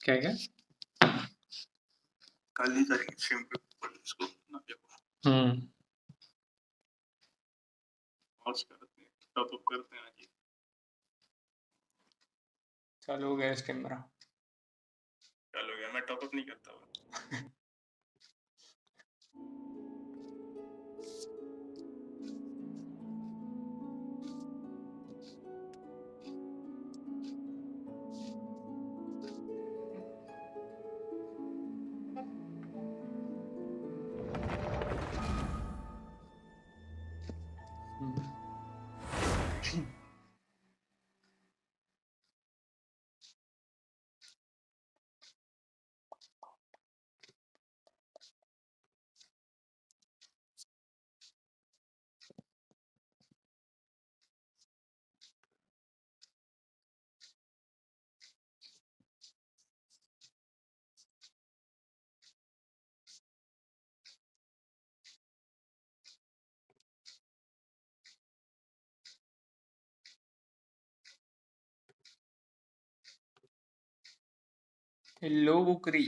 क्या क्या? कल ही करेंगे स्ट्रीम पे इसको नाविया को। और करते हैं, टॉप अप करते हैं आज। चालू हो गया स्ट्रीम मेरा। चलो गया, मैं टॉप अप नहीं करता हूँ। हेलो बुकरी।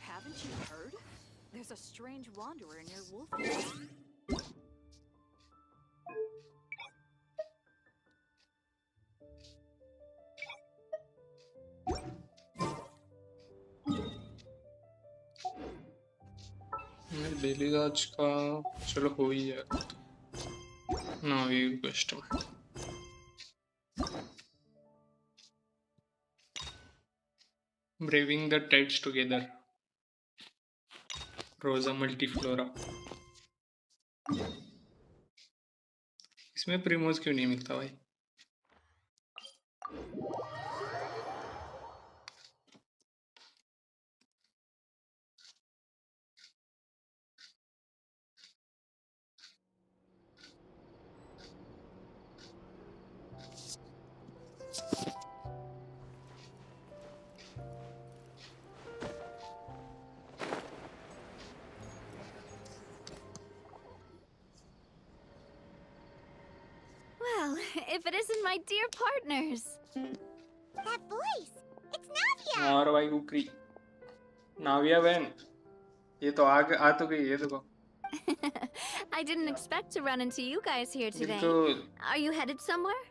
Haven't you heard? There's a strange wanderer near Wolfen. Daily आज का चलो हो ही जाएगा। नावी क्वेस्ट में braving the tides together, rosa multiflora. इसमें प्रीमोज क्यों नहीं मिलता भाई? Well, if it isn't my dear partners. That voice! It's Navia! और भाई बुकरी, नाविया बहन, ये तो आ तो गई है देखो। I didn't expect to run into you guys here today. Are you headed somewhere?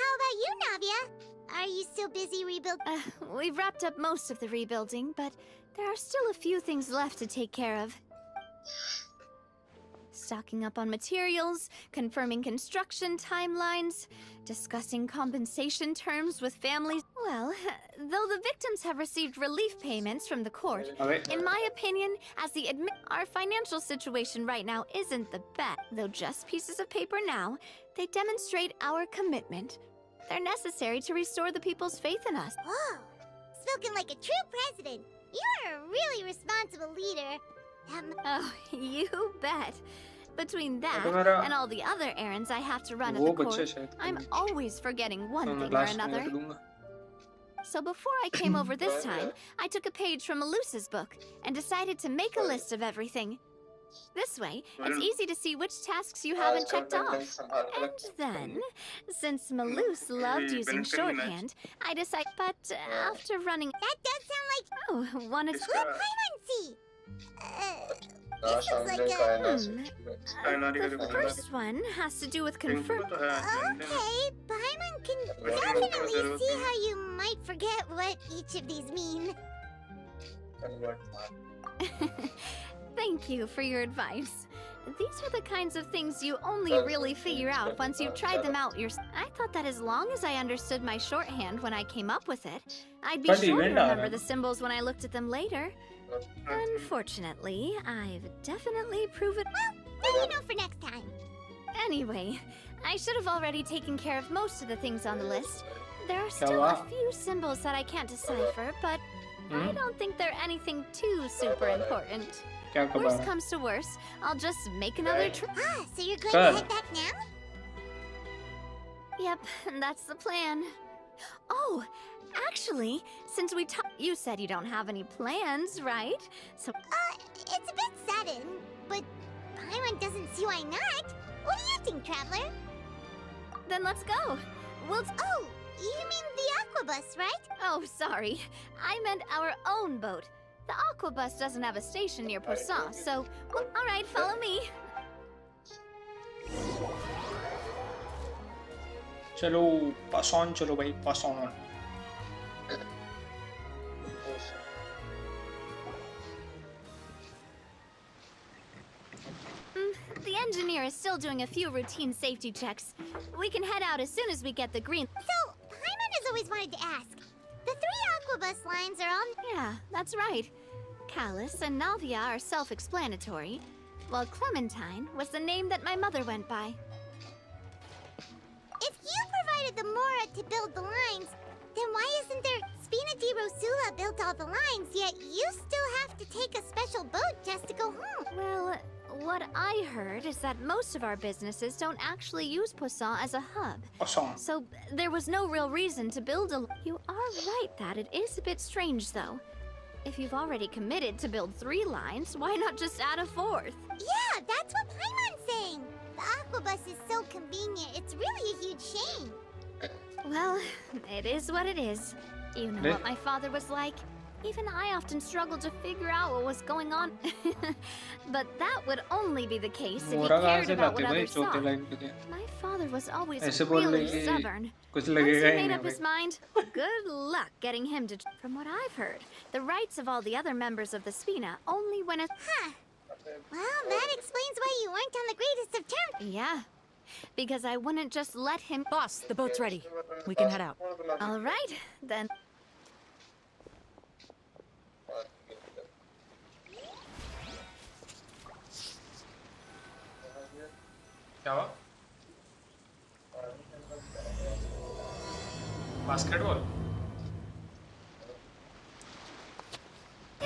How about you, Navia? Are you still busy rebuilding? We've wrapped up most of the rebuilding, but there are still a few things left to take care of. Stocking up on materials, confirming construction timelines, discussing compensation terms with families. Well, though the victims have received relief payments from the court, in my opinion, as the our financial situation right now isn't the best. Though just pieces of paper now, they demonstrate our commitment. They're necessary to restore the people's faith in us. Oh, spoken like a true president. You're a really responsible leader. Oh, you bet. Between that and all the other errands I have to run at the court, I'm always forgetting one thing or another. So before I came over this time, I took a page from Malusa's book and decided to make a list of everything. This way, it's easy to see which tasks you haven't checked off. And then, since Malus loved using shorthand, I decided, but after running... That does sound like... Oh, wanted to... Let Paimon see! This is like a... The first one has to do with confirm... Okay, Paimon can definitely see how you might forget what each of these mean. Thank you for your advice. These are the kinds of things you only really figure out once you've tried them out yourself. I thought that as long as I understood my shorthand when I came up with it, I'd be sure to remember the symbols when I looked at them later. Unfortunately, I've definitely proven... Well, now you know for next time. Anyway, I should have already taken care of most of the things on the list. There are still a few symbols that I can't decipher, but I don't think they're anything too super important. क्या Worst comes to worst, I'll just make another trip. Ah, so you're going to head back now? Yep, that's the plan. Oh, actually, since you said you don't have any plans, right? So It's a bit sudden, but Paimon doesn't see why not. What do you think, Traveler? then let's go. Oh, you mean the Aquabus, right? Oh, sorry. I meant our own boat. The Aquabus doesn't have a station near Poisson, so all right, follow me. चलो पासॉन चलो भाई पासॉन The engineer is still doing a few routine safety checks. We can head out as soon as we get the green. So, Paimon has always wanted to ask. The 3 Aquabus lines are all... Yeah, that's right. Callus and Navia are self-explanatory, while Clementine was the name that my mother went by. If you provided the Mora to build the lines, then why isn't there Spina di Rosula built all the lines, yet you still have to take a special boat just to go home? Well, what I heard is that most of our businesses don't actually use Poisson as a hub. पासॉन So there was no real reason to build a... You are right that it is a bit strange, though. If you've already committed to build 3 lines, why not just add a 4th? Yeah, that's what Paimon's saying. The Aquabus is so convenient, it's really a huge shame. Well, it is what it is. You know what my father was like. Even I often struggled to figure out what was going on. But that would only be the case if he cared about what others thought. My father was always really stubborn. Once he made up his mind, good luck getting him to... From what I've heard, the rights of all the other members of the Spina only when a... Huh. Well, that explains why you weren't on the greatest of terms. Yeah, because I wouldn't just let him... Boss, the boat's ready. We can head out. All right, then. क्या हुआ basketball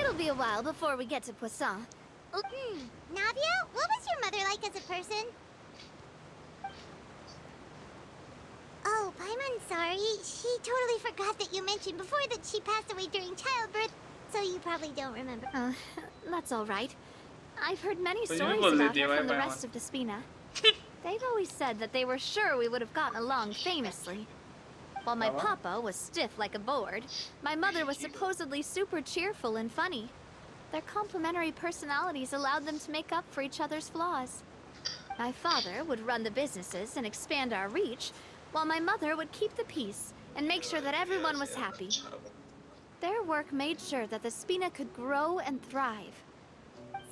It'll be a while before we get to Poisson. Navia, what was your mother like as a person? Oh, Paimon, sorry. She totally forgot that you mentioned before that she passed away during childbirth, so you probably don't remember. That's all right. I've heard many So you stories will about leave her from the my rest of the Spina. They've always said that they were sure we would have gotten along famously. While my papa was stiff like a board, my mother was supposedly super cheerful and funny. Their complementary personalities allowed them to make up for each other's flaws. My father would run the businesses and expand our reach, while my mother would keep the peace and make sure that everyone was happy. Their work made sure that the Spina could grow and thrive.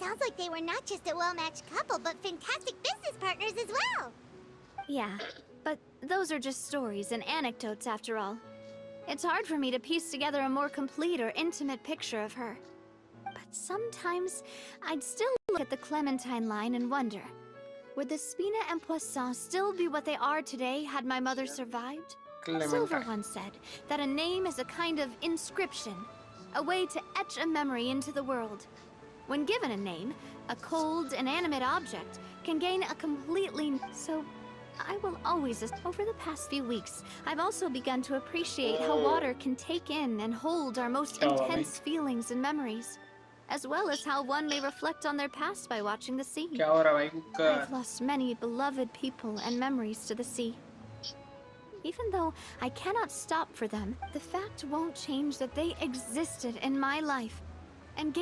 Sounds like they were not just a well-matched couple, but fantastic business partners as well. Yeah, but those are just stories and anecdotes after all. It's hard for me to piece together a more complete or intimate picture of her. But sometimes, I'd still look at the Clementine line and wonder, would the Spina and Poisson still be what they are today had my mother survived? Silver once said that a name is a kind of inscription, a way to etch a memory into the world. When given a name, a cold, inanimate object can gain a completely... So, I will always... Over the past few weeks, I've also begun to appreciate how water can take in and hold our most intense feelings and memories, as well as how one may reflect on their past by watching the sea. I've lost many beloved people and memories to the sea. Even though I cannot stop for them, the fact won't change that they existed in my life. And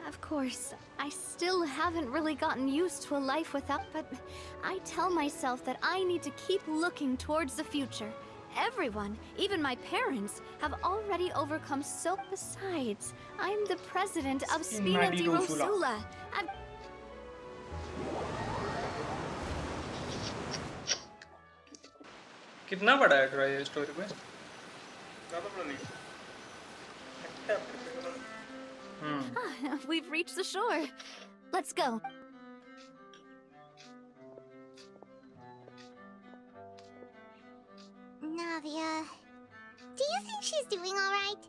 of course, I still haven't really gotten used to a life without, but I tell myself that I need to keep looking towards the future. Everyone, even my parents, have already overcome so. Besides, I'm the president of Spina di Rosula. कितना बड़ा है try story में We've reached the shore. Let's go. Navia, do you think she's doing all right?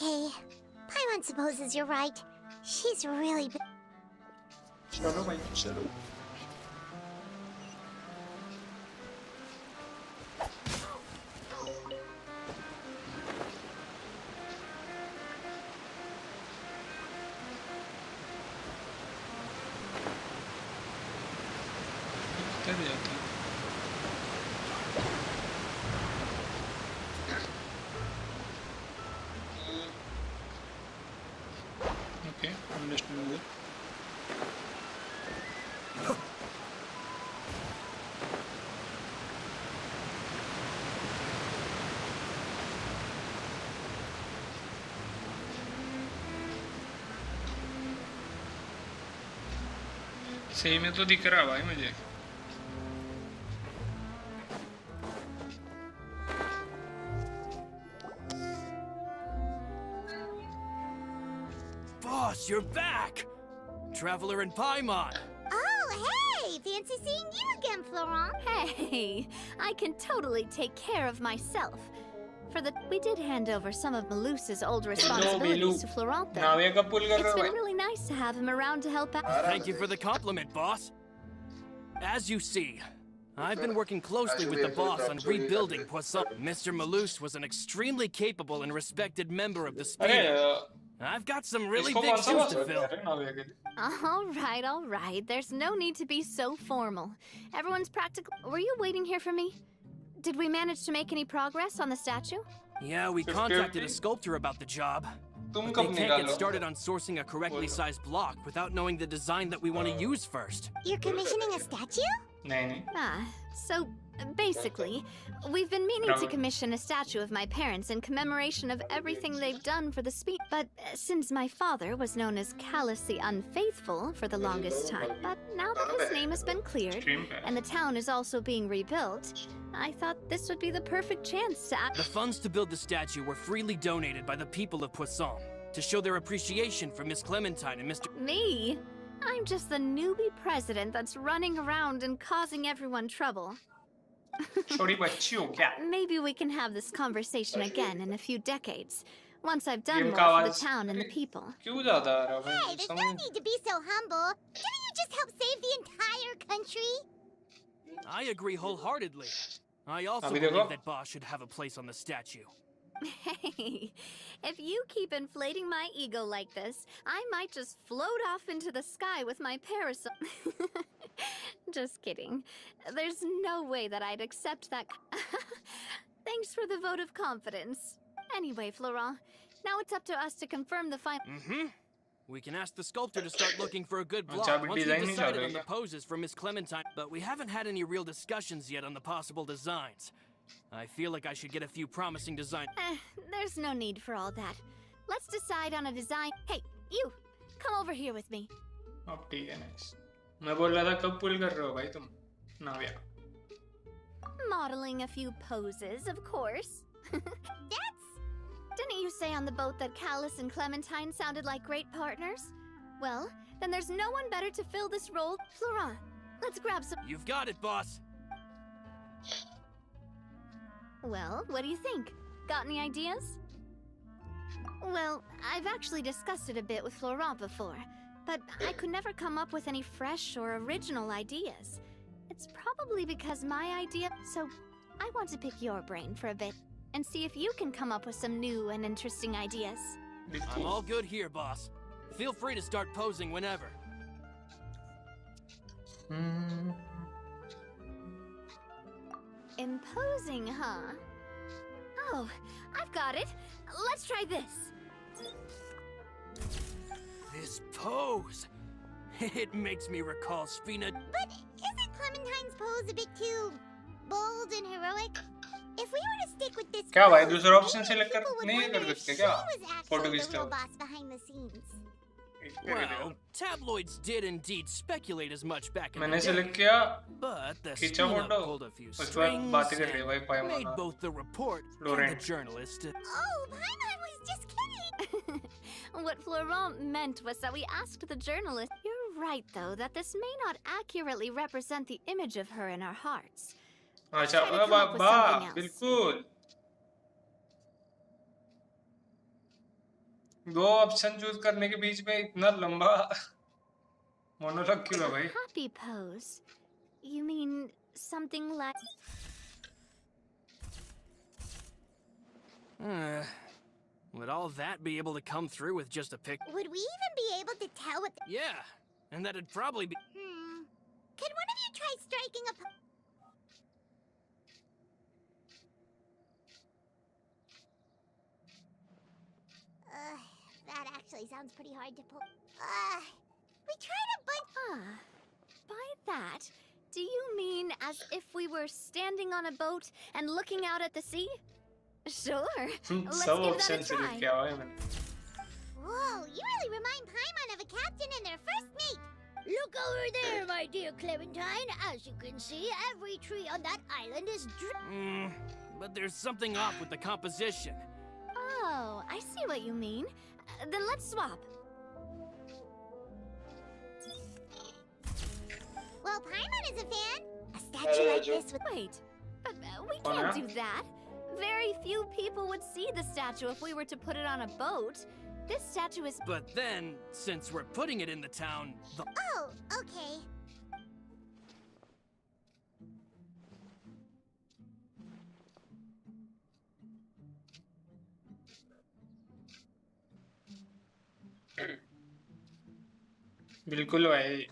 Okay. Paimon supposes you're right. She's really... चलो भाई चलो किधर जाते हैं ओके अंडरस्टैंड सही में तो दिख रहा भाई मुझे Boss, you're back! Traveler and Paimon! Oh, hey! Fancy seeing you again, Florent. Hey, I can totally take care of myself. We did hand over some of Malus's old responsibilities to Florent, though. नाविया का पुल कर It's रहा been है really nice to have him around to help out. Thank you for the compliment, boss. As you see, I've been working closely with the boss on rebuilding Poisson. Mr. Malus was an extremely capable and respected member of the Speed. I've got some really big shoes to fill. All right. There's no need to be so formal. Everyone's practical. Were you waiting here for me? Did we manage to make any progress on the statue? Yeah, we contacted a sculptor about the job. But they can't get started on sourcing a correctly sized block without knowing the design that we want to use first. You're commissioning a statue? नहीं So basically, we've been meaning to commission a statue of my parents in commemoration of everything they've done for the Speed. But since my father was known as callously unfaithful for the longest time, but now that his name has been cleared and the town is also being rebuilt, I thought this would be the perfect chance to act. The funds to build the statue were freely donated by the people of Poisson to show their appreciation for Miss Clementine and Mr. Me? I'm just the newbie president that's running around and causing everyone trouble. छोटी बच्ची हो क्या Maybe we can have this conversation again in a few decades, once I've done more for the town and the people. क्यों ज्यादा आ रहा है Hey, there's no need to be so humble. Didn't you just help save the entire country? I agree wholeheartedly. I also Abhi believe dekho. that boss should have a place on the statue. Hey, if you keep inflating my ego like this, I might just float off into the sky with my parasol. Just kidding. There's no way that I'd accept that. Thanks for the vote of confidence. Anyway, Florent, now it's up to us to confirm the final. We can ask the sculptor to start looking for a good block अच्छा, अभी once we've design नहीं decided चल on the रही poses for Miss Clementine, but we haven't had any real discussions yet on the possible designs. I feel like I should get a few promising designs. There's no need for all that. Let's decide on a design. Hey, you! Come over here with me. अब ठीक है nice मैं बोल रहा था कब पुल कर रहे हो भाई तुम नाविया Modeling a few poses, of course. Didn't you say on the boat that Callus and Clementine sounded like great partners? Well, then there's no one better to fill this role. Florent, let's grab some... You've got it, boss. Well, what do you think? Got any ideas? Well, I've actually discussed it a bit with Florent before, but I could never come up with any fresh or original ideas. It's probably because my idea... So, I want to pick your brain for a bit and see if you can come up with some new and interesting ideas. I'm all good here, boss. Feel free to start posing whenever. Imposing, huh? Oh, I've got it. Let's try this. This pose. It makes me recall Spina. But isn't Clementine's pose a bit too bold and heroic? If we were to stick with this क्या भाई pose, दूसरा option maybe select कर people would नहीं wonder कर if सकते she क्या was actually फोटोगिस्ट the real boss behind the scenes. Well, tabloids did indeed speculate as much back in the मैंने day. Select किया But the खींचा Spina photo pulled a few उसके बाद strings बातें कर रही है भाई and पायमा made both the report and the Laurent. journalist. Oh, Paimon was just kidding. What Florent meant was that we asked the journalist. You're right, though, that this may not accurately represent the image of her in our hearts. अच्छा Try to come up with बा something else. बिल्कुल दो option choose करने के बीच में इतना लंबा monologue क्यों है भाई? Happy pose. You mean something like... Would all that be able to come through with just a pic? Would we even be able to tell what the... Yeah, and that'd probably be... Could one of you try striking a... that actually sounds pretty hard to pull. We tried a bunch... By that, do you mean as if we were standing on a boat and looking out at the sea? Sure. Let's give that a try. Whoa, you really remind Paimon of a captain in their first meet. Look over there, my dear Clementine. As you can see, every tree on that island is but there's something off with the composition. Oh, I see what you mean. Then let's swap. Well, Paimon is a fan. A statue like this with... Wait, but we can't do that. Very few people would see the statue if we were to put it on a boat. This statue is... But then, since we're putting it in the town, the... Oh, okay. बिल्कुल भाई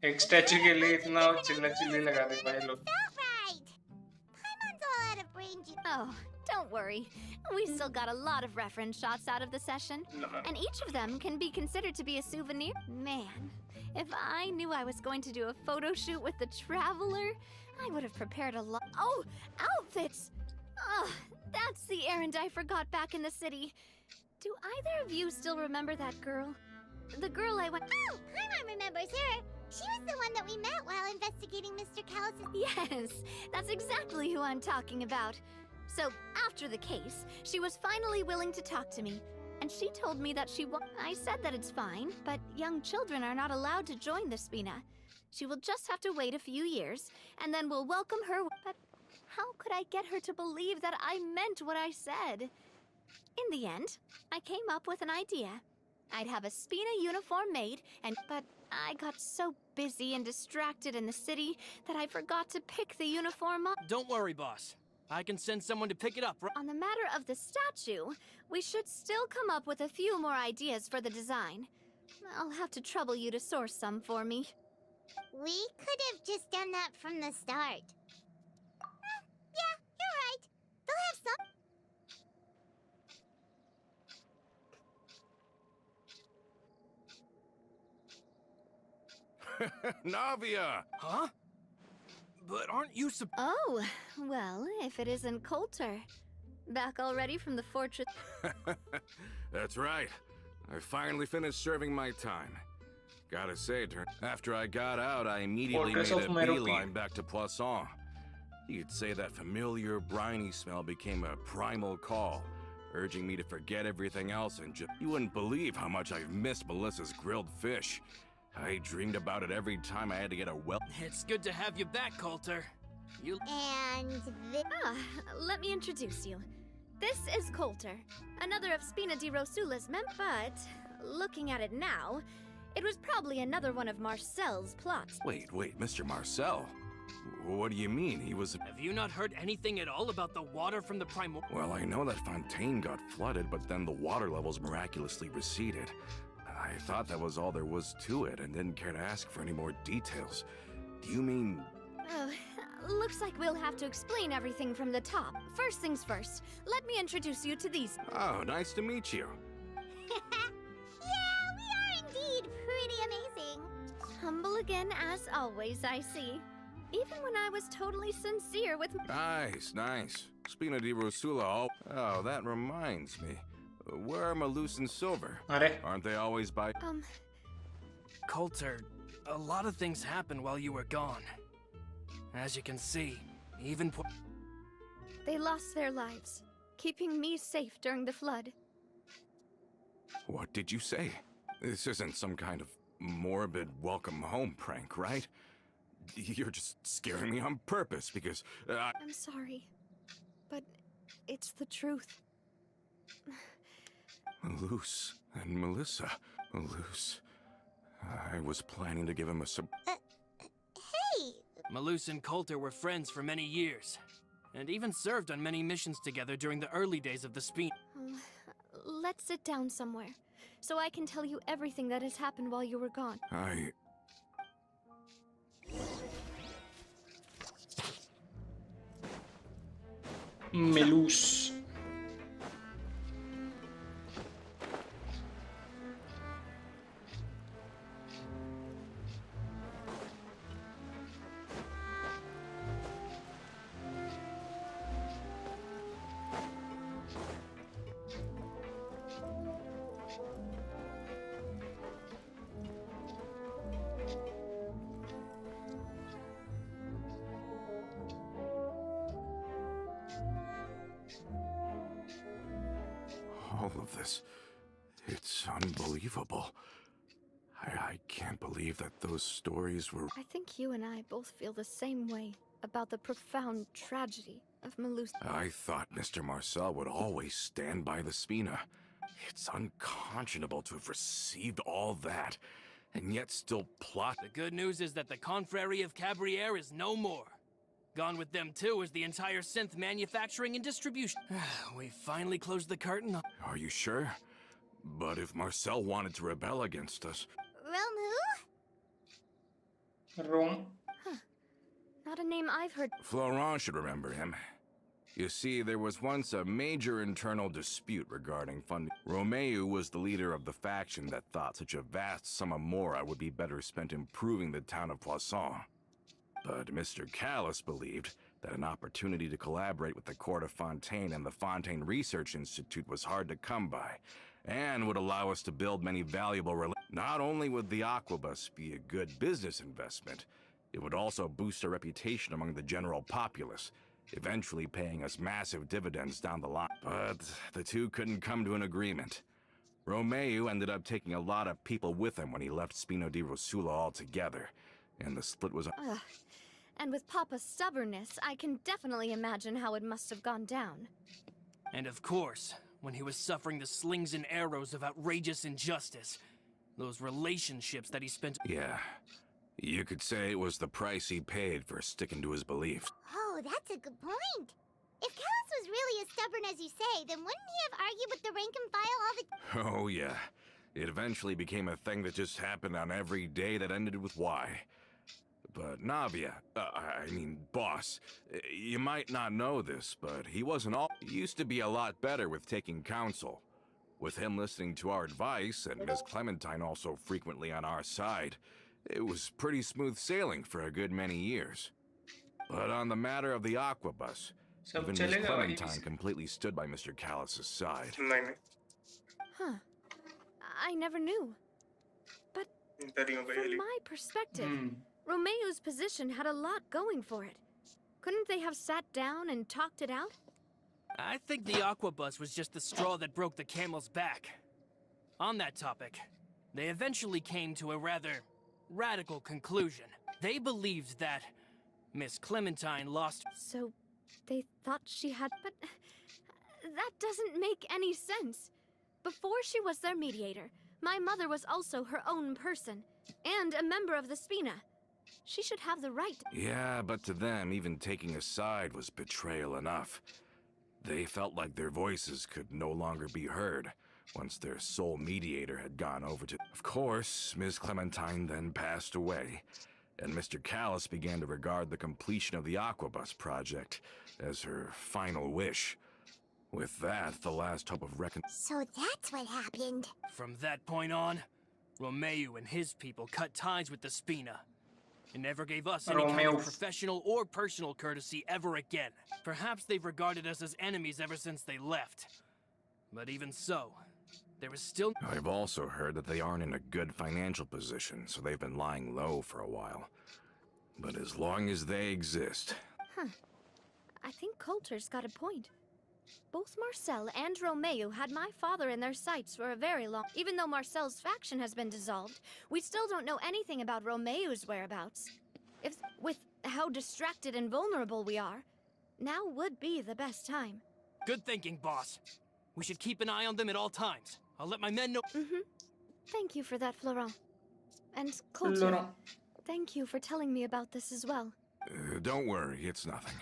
एक statue के लिए इतना चिल्ला chilli लगा दे भाई लोग. Oh, don't worry. We still got a lot of reference shots out of the session, and each of them can be considered to be a souvenir. Man, if I knew I was going to do a photo shoot with the Traveler, I would have prepared a lot. Oh, outfits! Oh, that's the errand I forgot back in the city. Do either of you still remember that girl? The girl I went... Oh, Paimon remembers her. She was the one that we met while investigating Mr. Callis'... Yes, that's exactly who I'm talking about. So, after the case, she was finally willing to talk to me. And she told me that I said that it's fine, but young children are not allowed to join the Spina. She will just have to wait a few years, and then we'll welcome her. But how could I get her to believe that I meant what I said? In the end, I came up with an idea. I'd have a Spina uniform made, but I got so busy and distracted in the city that I forgot to pick the uniform up. Don't worry, boss. I can send someone to pick it up. On the matter of the statue, we should still come up with a few more ideas for the design. I'll have to trouble you to source some for me. We could have just done that from the start. Yeah, you're right. They'll have some... Navia! Huh? But aren't you Oh, well, if it isn't Coulter. Back already from the fortress... That's right. I finally finished serving my time. Gotta say, after I got out, I immediately made a beeline back to Poisson. You could say that familiar, briny smell became a primal call, urging me to forget everything else and just... You wouldn't believe how much I've missed Melissa's grilled fish. I dreamed about it every time I had to get a well... It's good to have you back, Coulter. And let me introduce you. This is Coulter, another of Spina di Rosula's but looking at it now, it was probably another one of Marcel's plots. Wait, Mr. Marcel? What do you mean? He was... Have you not heard anything at all about the water from the primal... Well, I know that Fontaine got flooded, but then the water levels miraculously receded. I thought that was all there was to it and didn't care to ask for any more details. Do you mean... Oh, looks like we'll have to explain everything from the top. First things first, let me introduce you to these. Oh, nice to meet you. Yeah, we are indeed pretty amazing. Humble again as always, I see. Even when I was totally sincere with... Nice. Spina di Rosula. Oh, that reminds me. Where are Malus and Silver? Aren't they always by... Coulter, a lot of things happened while you were gone. As you can see, even... They lost their lives, keeping me safe during the flood. What did you say? This isn't some kind of morbid welcome home prank, right? You're just scaring me on purpose because... I'm sorry, but it's the truth. Malus and Melissa. Malus. I was planning to give him a Hey! Malus and Coulter were friends for many years, and even served on many missions together during the early days of the Spina. Let's sit down somewhere, so I can tell you everything that has happened while you were gone. Melus. All of this. It's unbelievable. I can't believe that those stories were... I think you and I both feel the same way about the profound tragedy of Malus. I thought Mr. Marcel would always stand by the Spina. It's unconscionable to have received all that, and yet still plot... The good news is that the Confrérie of Cabriere is no more. Gone with them too is the entire synth manufacturing and distribution. We finally closed the curtain on... Are you sure? But if Marcel wanted to rebel against us... Rome who? Rome. Not a name I've heard. Florent should remember him. You see, there was once a major internal dispute regarding funding. Romeu was the leader of the faction that thought such a vast sum of mora would be better spent improving the town of Poisson. But Mr. Callis believed that an opportunity to collaborate with the Court of Fontaine and the Fontaine Research Institute was hard to come by, and would allow us to build many valuable Not only would the Aquabus be a good business investment, it would also boost our reputation among the general populace, eventually paying us massive dividends down the line. But the two couldn't come to an agreement. Romeu ended up taking a lot of people with him when he left Spino di Rosula altogether, and the split was... And with Papa's stubbornness, I can definitely imagine how it must have gone down. And of course, when he was suffering the slings and arrows of outrageous injustice, those relationships that he spent... Yeah, you could say it was the price he paid for sticking to his beliefs. Oh, that's a good point. If Callis was really as stubborn as you say, then wouldn't he have argued with the rank and file all the... Oh yeah, it eventually became a thing that just happened on every day that ended with Y. But Navia, boss, you might not know this, but he wasn't all... He used to be a lot better with taking counsel. With him listening to our advice, and Miss Clementine also frequently on our side, it was pretty smooth sailing for a good many years. But on the matter of the Aquabus, even Miss Clementine completely stood by Mr. Callis' side. Huh. I never knew. But from my perspective... Romeu's position had a lot going for it. Couldn't they have sat down and talked it out? I think the Aquabus was just the straw that broke the camel's back. On that topic, they eventually came to a rather radical conclusion. They believed that Miss Clementine lost... So, they thought she had... But that doesn't make any sense. Before she was their mediator, my mother was also her own person, and a member of the Spina. She should have the right. Yeah, but to them, even taking a side was betrayal enough. They felt like their voices could no longer be heard once their sole mediator had gone over to... Of course, Ms. Clementine then passed away, and Mr. Callis began to regard the completion of the Aquabus project as her final wish. With that, the last hope of So that's what happened. From that point on, Romeu and his people cut ties with the Spina. And never gave us any kind of professional or personal courtesy ever again. Perhaps they've regarded us as enemies ever since they left. But even so, there is still... I've also heard that they aren't in a good financial position, so they've been lying low for a while. But as long as they exist... I think Coulter's got a point. Both Marcel and Romeu had my father in their sights for a very long... Even though Marcel's faction has been dissolved, we still don't know anything about Romeu's whereabouts. With how distracted and vulnerable we are, now would be the best time. Good thinking, boss. We should keep an eye on them at all times. I'll let my men know. Thank you for that, Florent. And Coulter, thank you for telling me about this as well. Don't worry, it's nothing.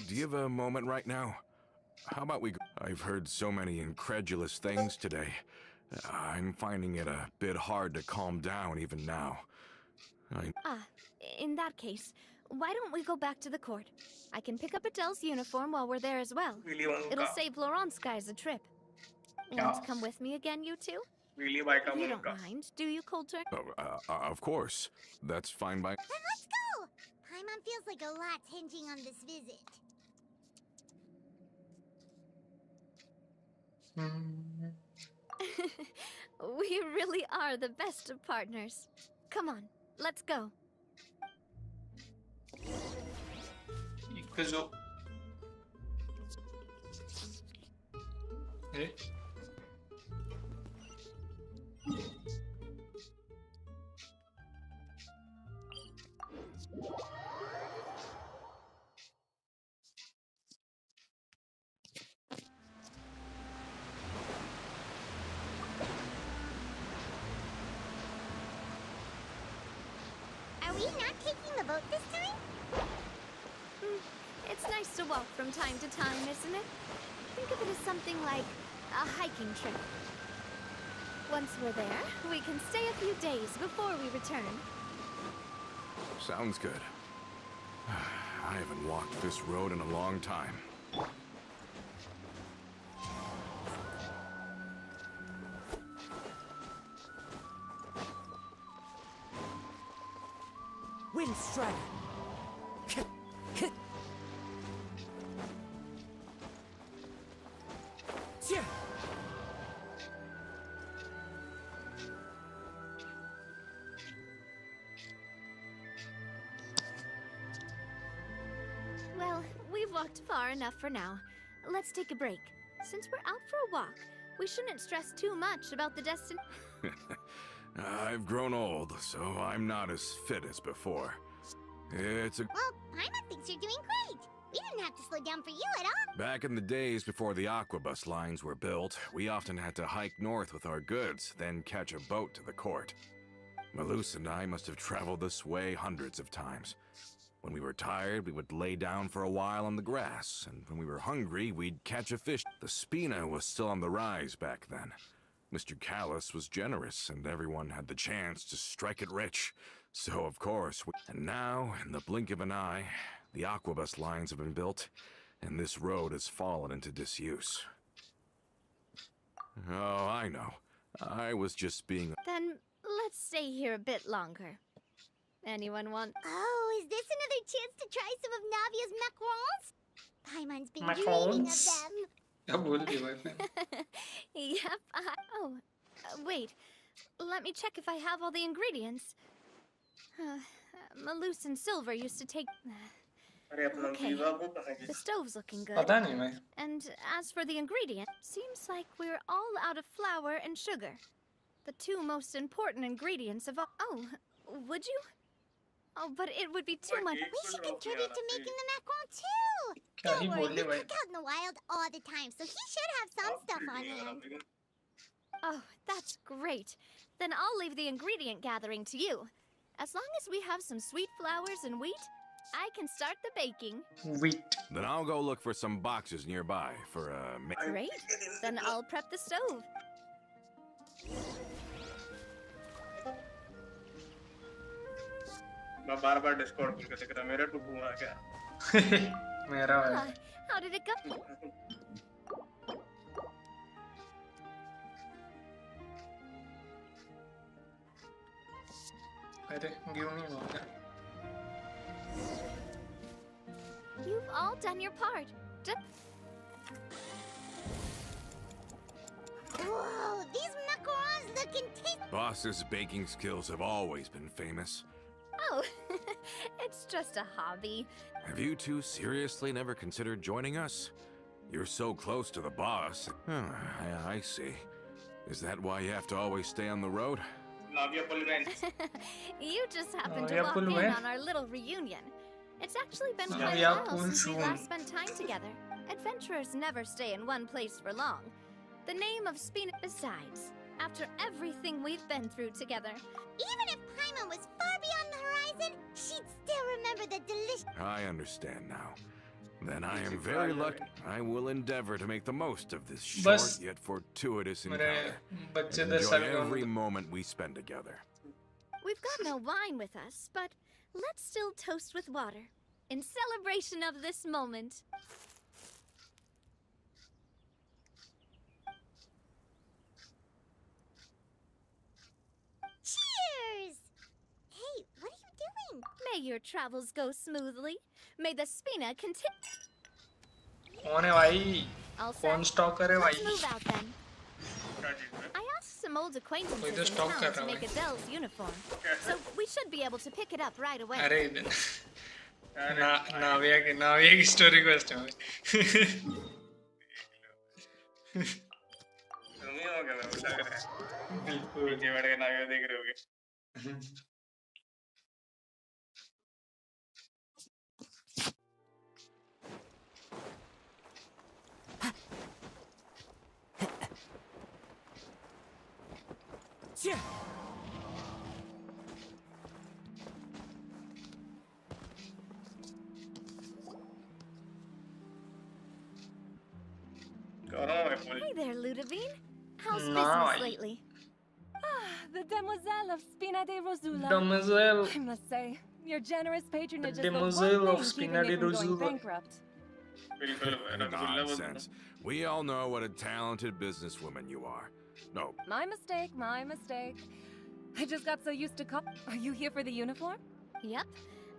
Do you have a moment right now? How about we go? I've heard so many incredulous things today. I'm finding it a bit hard to calm down even now. In that case, why don't we go back to the court? I can pick up Adele's uniform while we're there as well. It'll save Laurent's guys a trip. Want to come with me again, you two? You don't mind, do you, Coulter? Of course. That's fine by... Then let's go! Paimon feels like a lot's hinging on this visit. We really are the best of partners. Come on, let's go. Kızı. Ne? Are we not taking the boat this time? It's nice to walk from time to time, isn't it? Think of it as something like a hiking trip. Once we're there, we can stay a few days before we return. Sounds good. I haven't walked this road in a long time. Wind strike. Well, we've walked far enough for now. Let's take a break. Since we're out for a walk, we shouldn't stress too much about the destination. I've grown old, so I'm not as fit as before. It's a... Well, Paimon thinks you're doing great. We didn't have to slow down for you at all. Back in the days before the aquabus lines were built, we often had to hike north with our goods, then catch a boat to the court. Malus and I must have traveled this way hundreds of times. When we were tired, we would lay down for a while on the grass, and when we were hungry, we'd catch a fish. The Spina was still on the rise back then. Mr. Callus was generous, and everyone had the chance to strike it rich. So, of course, and now, in the blink of an eye, the aquabus lines have been built, and this road has fallen into disuse. Oh, I know. I was just being... Then let's stay here a bit longer. Anyone want... Oh, is this another chance to try some of Navia's macarons? Paimon's been dreaming of them. Yep. Wait. Let me check if I have all the ingredients. Malus and Silver used to take... Okay, the stove's looking good. And as for the ingredients, seems like we're all out of flour and sugar. The two most important ingredients of all... Oh, would you? Oh, but it would be too much. We should contribute to making the macaron too. Don't worry, we cook out in the wild all the time, so he should have some stuff on hand. Oh, that's great. Then I'll leave the ingredient gathering to you. As long as we have some sweet flowers and wheat, I can start the baking. Wheat. Then I'll go look for some boxes nearby for Great. Then I'll prep the stove. बार-बार Discord खोल के देख रहा मेरा टुकू आ गया मेरा How did it go? अरे क्यों नहीं हो गया? You've all done your part. Whoa, these macarons looking tasty. Boss's baking skills have always been famous. Oh, it's just a hobby. Have you two seriously never considered joining us? You're so close to the boss. Oh, I see. Is that why you have to always stay on the road? Navia You just happened to walk in on our little reunion. It's actually been quite a while since we last spent time together. Adventurers never stay in one place for long. The name of Spina. Besides, after everything we've been through together, even if Paimon was far beyond the horizon, she'd still remember the delicious. I understand now. Then I am very lucky. I will endeavor to make the most of this short yet fortuitous encounter. And enjoy every moment we spend together. We've got no wine with us, but let's still toast with water in celebration of this moment. Cheers! Hey, what are you doing? May your travels go smoothly. May the Spina continue. कौन है भाई? All कौन set. Stock करे Let's भाई? move out then. I asked some old acquaintances कोई तो in stock town कर to रहा make है. Adele's uniform, so we should be able to pick it up right away. अरे नाविया की स्टोरी क्वेस्ट है भाई. तुम ही हो क्या मैं उठा कर रहा है बिल्कुल. पीछे बैठ के नाविया देख रहे होगे Hey there, Ludovine. How's Nice. business lately? The Demoiselle of Spina de Rosula. Demoiselle. I must say, your generous patronage is Demoiselle the of one Spina thing de keeping me from going Rosula. bankrupt. Nonsense. We all know what a talented businesswoman you are. No. My mistake, my mistake. I just got so used to Are you here for the uniform? Yep.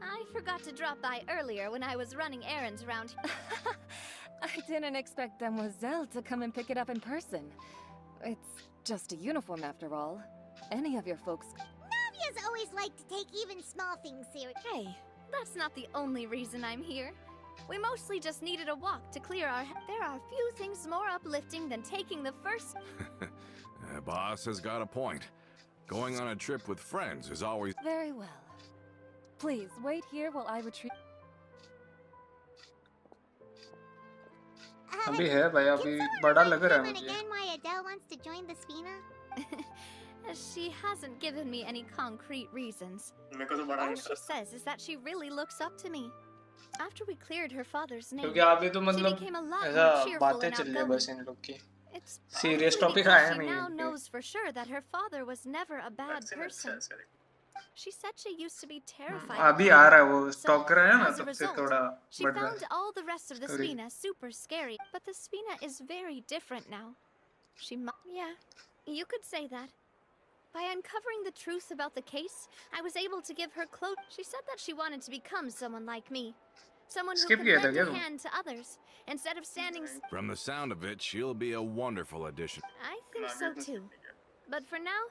I forgot to drop by earlier when I was running errands around. I didn't expect Demoiselle to come and pick it up in person. It's just a uniform after all. Any of your folks... Navia's always liked to take even small things seriously. Hey, that's not the only reason I'm here. We mostly just needed a walk to clear our... There are few things more uplifting than taking the first... Boss has got a point. Going on a trip with friends is always... Very well. Please, wait here while I retrieve... अभी है भाई अभी बड़ा लग रहा है मुझे. Again, why Adele wants to join the Spina? She hasn't given me any concrete reasons. मेरे को तो बड़ा All नहीं she says is that she really looks up to me. After we cleared her father's name, क्योंकि अभी तो she मतलब became a lot ऐसा more cheerful बातें and चल रही है outgoing. बस इन लोग की. It's Serious probably topic because आया she नहीं now है. knows for sure that her father was never a bad person. अच्छा She said she used to be terrified. अभी of आ him. रहा है वो So, स्टॉक कर रहा है ना as a तब से result, थोड़ा she बढ़ रहा found है. all the rest of the Sorry. Spina super scary, but the Spina is very different now. Yeah, you could say that. By uncovering the truth about the case, I was able to give her clothes. She said that she wanted to become someone like me. Someone who Skip could किया था lend क्या a तुम? hand to others, instead of standing... From the sound of it, she'll be a wonderful addition. I think so too. But for now,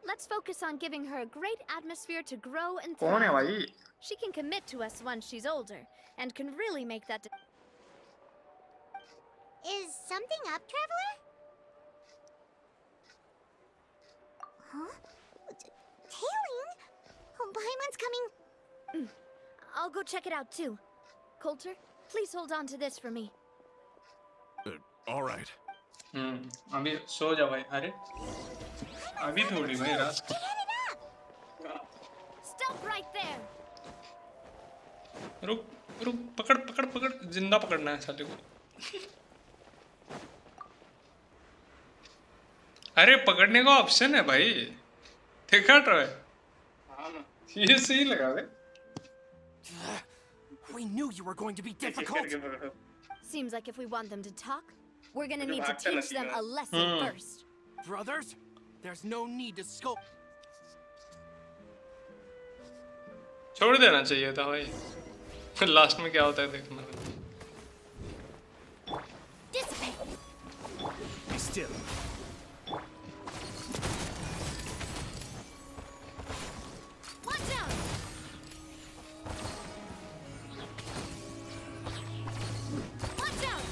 let's focus on giving her a great atmosphere to grow and कौन है thrive. भाई? She can commit to us once she's older, and can really make that... Is something up, Traveler? Huh? Tailing? Oh, Paimon's coming. I'll go check it out too. Coulter, please hold on to this for me. All right. अभी सो जा भाई. अरे अभी थोड़ी भाई रात. Get it up! Stop right there! रुक रुक पकड़ पकड़ पकड़ जिंदा पकड़ना है साले को. अरे पकड़ने का ऑप्शन है भाई. देखा ट्राई. ये सही लगा बे. We knew you were going to be difficult. Seems like if we want them to talk, we're gonna need to teach them a lesson first. Brothers, there's no need to scope. छोड़ देना चाहिए था भाई. Last में क्या होता है देखना. Dissipate! Be still. Watch out! Watch out!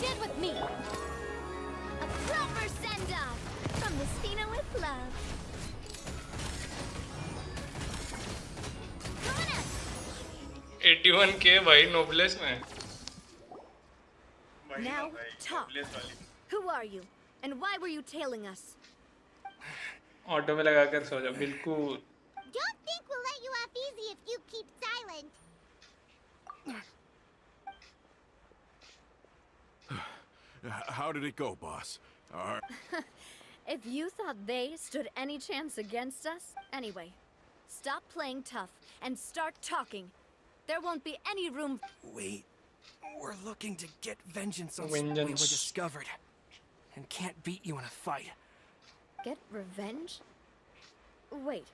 Get with me! A proper send-off from the Spina with love. Come on up! 81K भाई नोबलेस में. Now, talk. Who are you? And why were you tailing us? Auto में लगाकर सो जाओ बिल्कुल. Don't think we'll let you off easy if you keep silent. How did it go, boss? If you thought they stood any chance against us, anyway, stop playing tough and start talking. There won't be any room. We're looking to get vengeance on we were discovered, and can't beat you in a fight. Get revenge? Wait.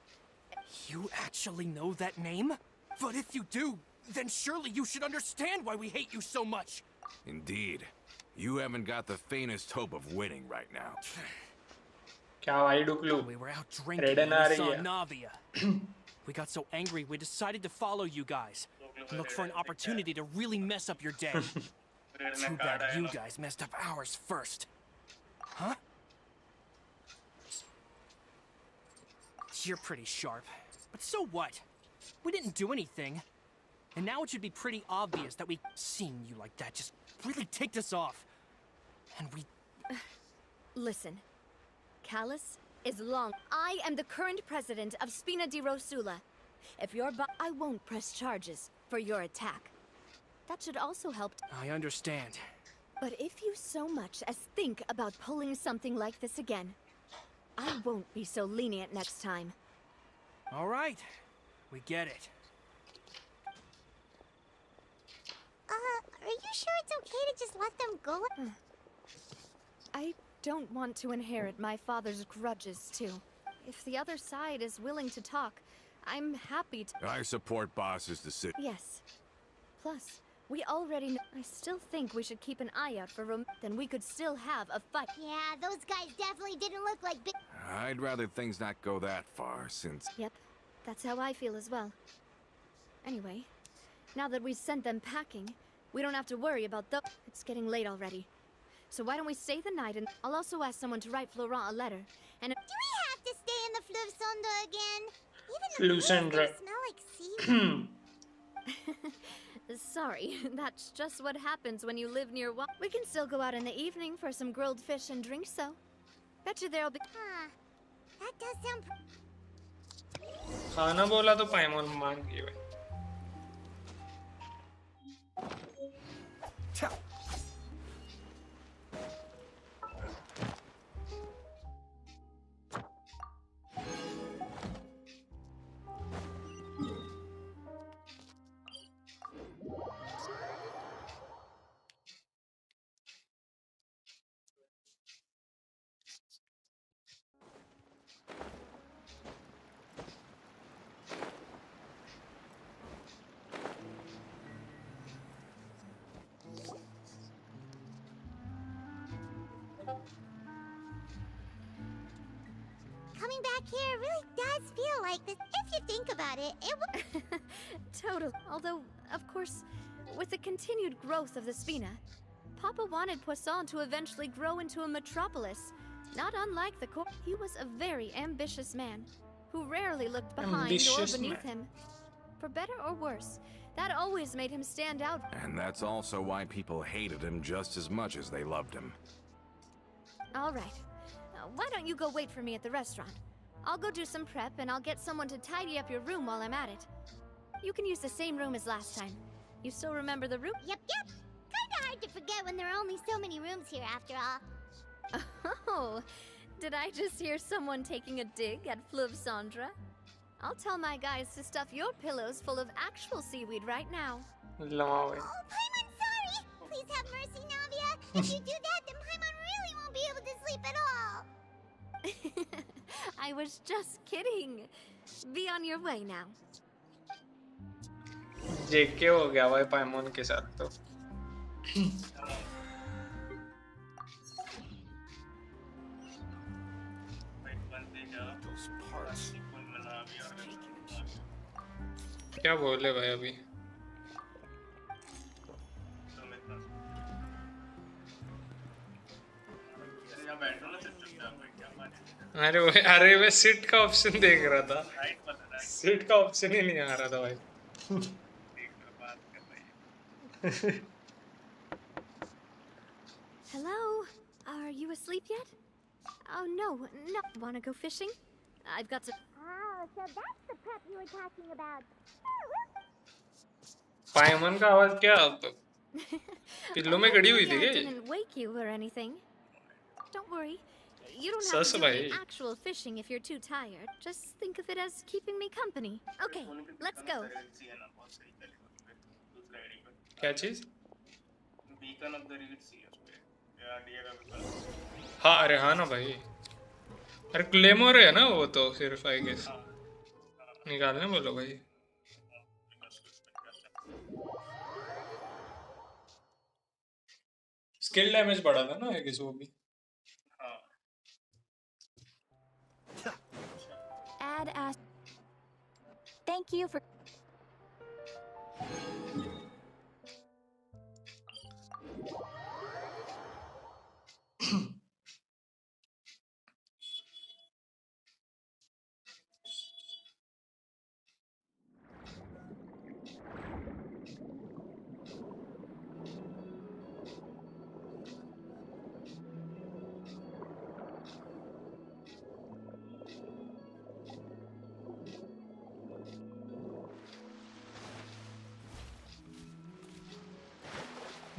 You actually know that name? But if you do, then surely you should understand why we hate you so much. Indeed. You haven't got the faintest hope of winning right now. We were out drinking and we saw Navia. We got so angry we decided to follow you guys and look for an opportunity to really mess up your day. Too bad you guys messed up ours first. Huh? You're pretty sharp, but so what? We didn't do anything. And now it should be pretty obvious that seeing you like that just really ticked us off. And we... Listen, Callus is long. I am the current president of Spina di Rosula. If you're I won't press charges for your attack. That should also help. I understand. But if you so much as think about pulling something like this again, I won't be so lenient next time. All right. We get it. Are you sure it's okay to just let them go? I don't want to inherit my father's grudges, too. If the other side is willing to talk, I'm happy to... I support boss's decision. Yes. Plus, we already know... I still think we should keep an eye out for then we could still have a fight. Yeah, those guys definitely didn't look like big... I'd rather things not go that far, since... Yep, that's how I feel as well. Anyway, now that we've sent them packing, we don't have to worry about the... It's getting late already. So why don't we stay the night, and I'll also ask someone to write Florent a letter, and... Do we have to stay in the Fleuve Sonda again? Even the smell like seaweed. Sorry, that's just what happens when you live near one. We can still go out in the evening for some grilled fish and drinks, though. Bet you there'll be... Huh. That does sound... खाना बोला तो पाइमोन मान गई भाई. Coming back here really does feel like this. If you think about it, it would... Total. Although, of course, with the continued growth of the Spina, Papa wanted Poisson to eventually grow into a metropolis, not unlike the court. He was a very ambitious man, who rarely looked behind or beneath him. For better or worse, that always made him stand out. And that's also why people hated him just as much as they loved him. All right. Why don't you go wait for me at the restaurant? I'll go do some prep, and I'll get someone to tidy up your room while I'm at it. You can use the same room as last time. You still remember the room? Yep. Kinda hard to forget when there are only so many rooms here after all. Oh, did I just hear someone taking a dig at Fleuve Sandra? I'll tell my guys to stuff your pillows full of actual seaweed right now. Oh, Paimon, sorry! Please have mercy, Navia. If you do that, then Paimon really won't be able to sleep at all. I was just kidding. Be on your way now. जेके हो गया भाई पाइमोन के साथ तो. क्या बोले भाई अभी? अरे मैं सीट का ऑप्शन देख रहा था. सीट का ऑप्शन ही नहीं आ रहा था भाई. Hello? Are you asleep yet? Oh, no. Wanna go fishing? I've got to... Oh, so that's the prep you were talking about. पायमन का आवाज क्या आता? पिल्लों में गड़ी हुई थी क्या? Didn't wake you or anything. Don't worry. You don't have sauce to do भाई. any actual fishing if you're too tired. Just think of it as keeping me company. Okay, let's go. क्या चीज? Beacon of the reads ही है उसपे या दिया का beacon हाँ अरे हाँ ना भाई अरे क्लेमोर है ना वो तो सिर्फ आई गेस निकालने बोलो भाई स्किल डैमेज बढ़ा था ना आई गेस वो भी Add as. Thank you for.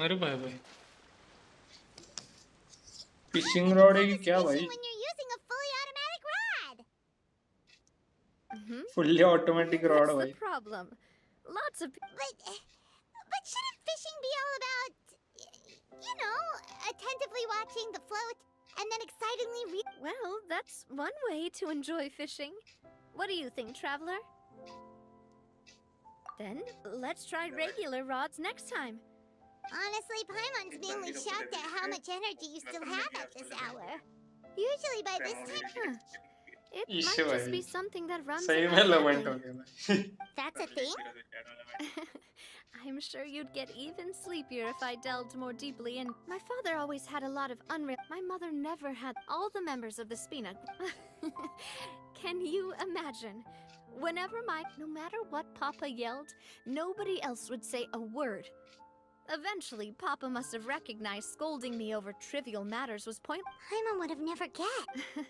अरे भाई भाई फिशिंग रॉड है कि क्या भाई When you're using a fully automatic rod. Fully automatic rod What's भाई the problem? Lots of... But shouldn't fishing be all about, you know, attentively watching the float and then excitedly Well, that's one way to enjoy fishing. What do you think, traveler? Then, let's try regular rods next time. Honestly, Paimon's mainly shocked at how much energy you still have at this hour. Usually by this time... It might just be something that runs सही in में my लवेंट हो family. गया भाई That's a thing? I'm sure you'd get even sleepier if I delved more deeply in. My father always had a lot of unreal. My mother never had all the members of the Spina. Can you imagine? Whenever no matter what Papa yelled, nobody else would say a word. Eventually, Papa must have recognized scolding me over trivial matters was pointless. Paimon would have never get.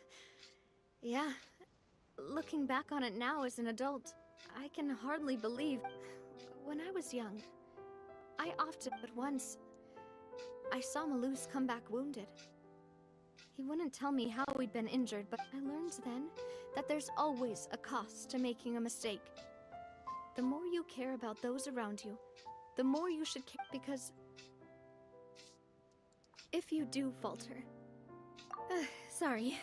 Yeah. Looking back on it now as an adult, I can hardly believe. When I was young, I often, but once, I saw Malus come back wounded. He wouldn't tell me how he'd been injured, but I learned then that there's always a cost to making a mistake. The more you care about those around you, the more you should care, because if you do falter... Sorry.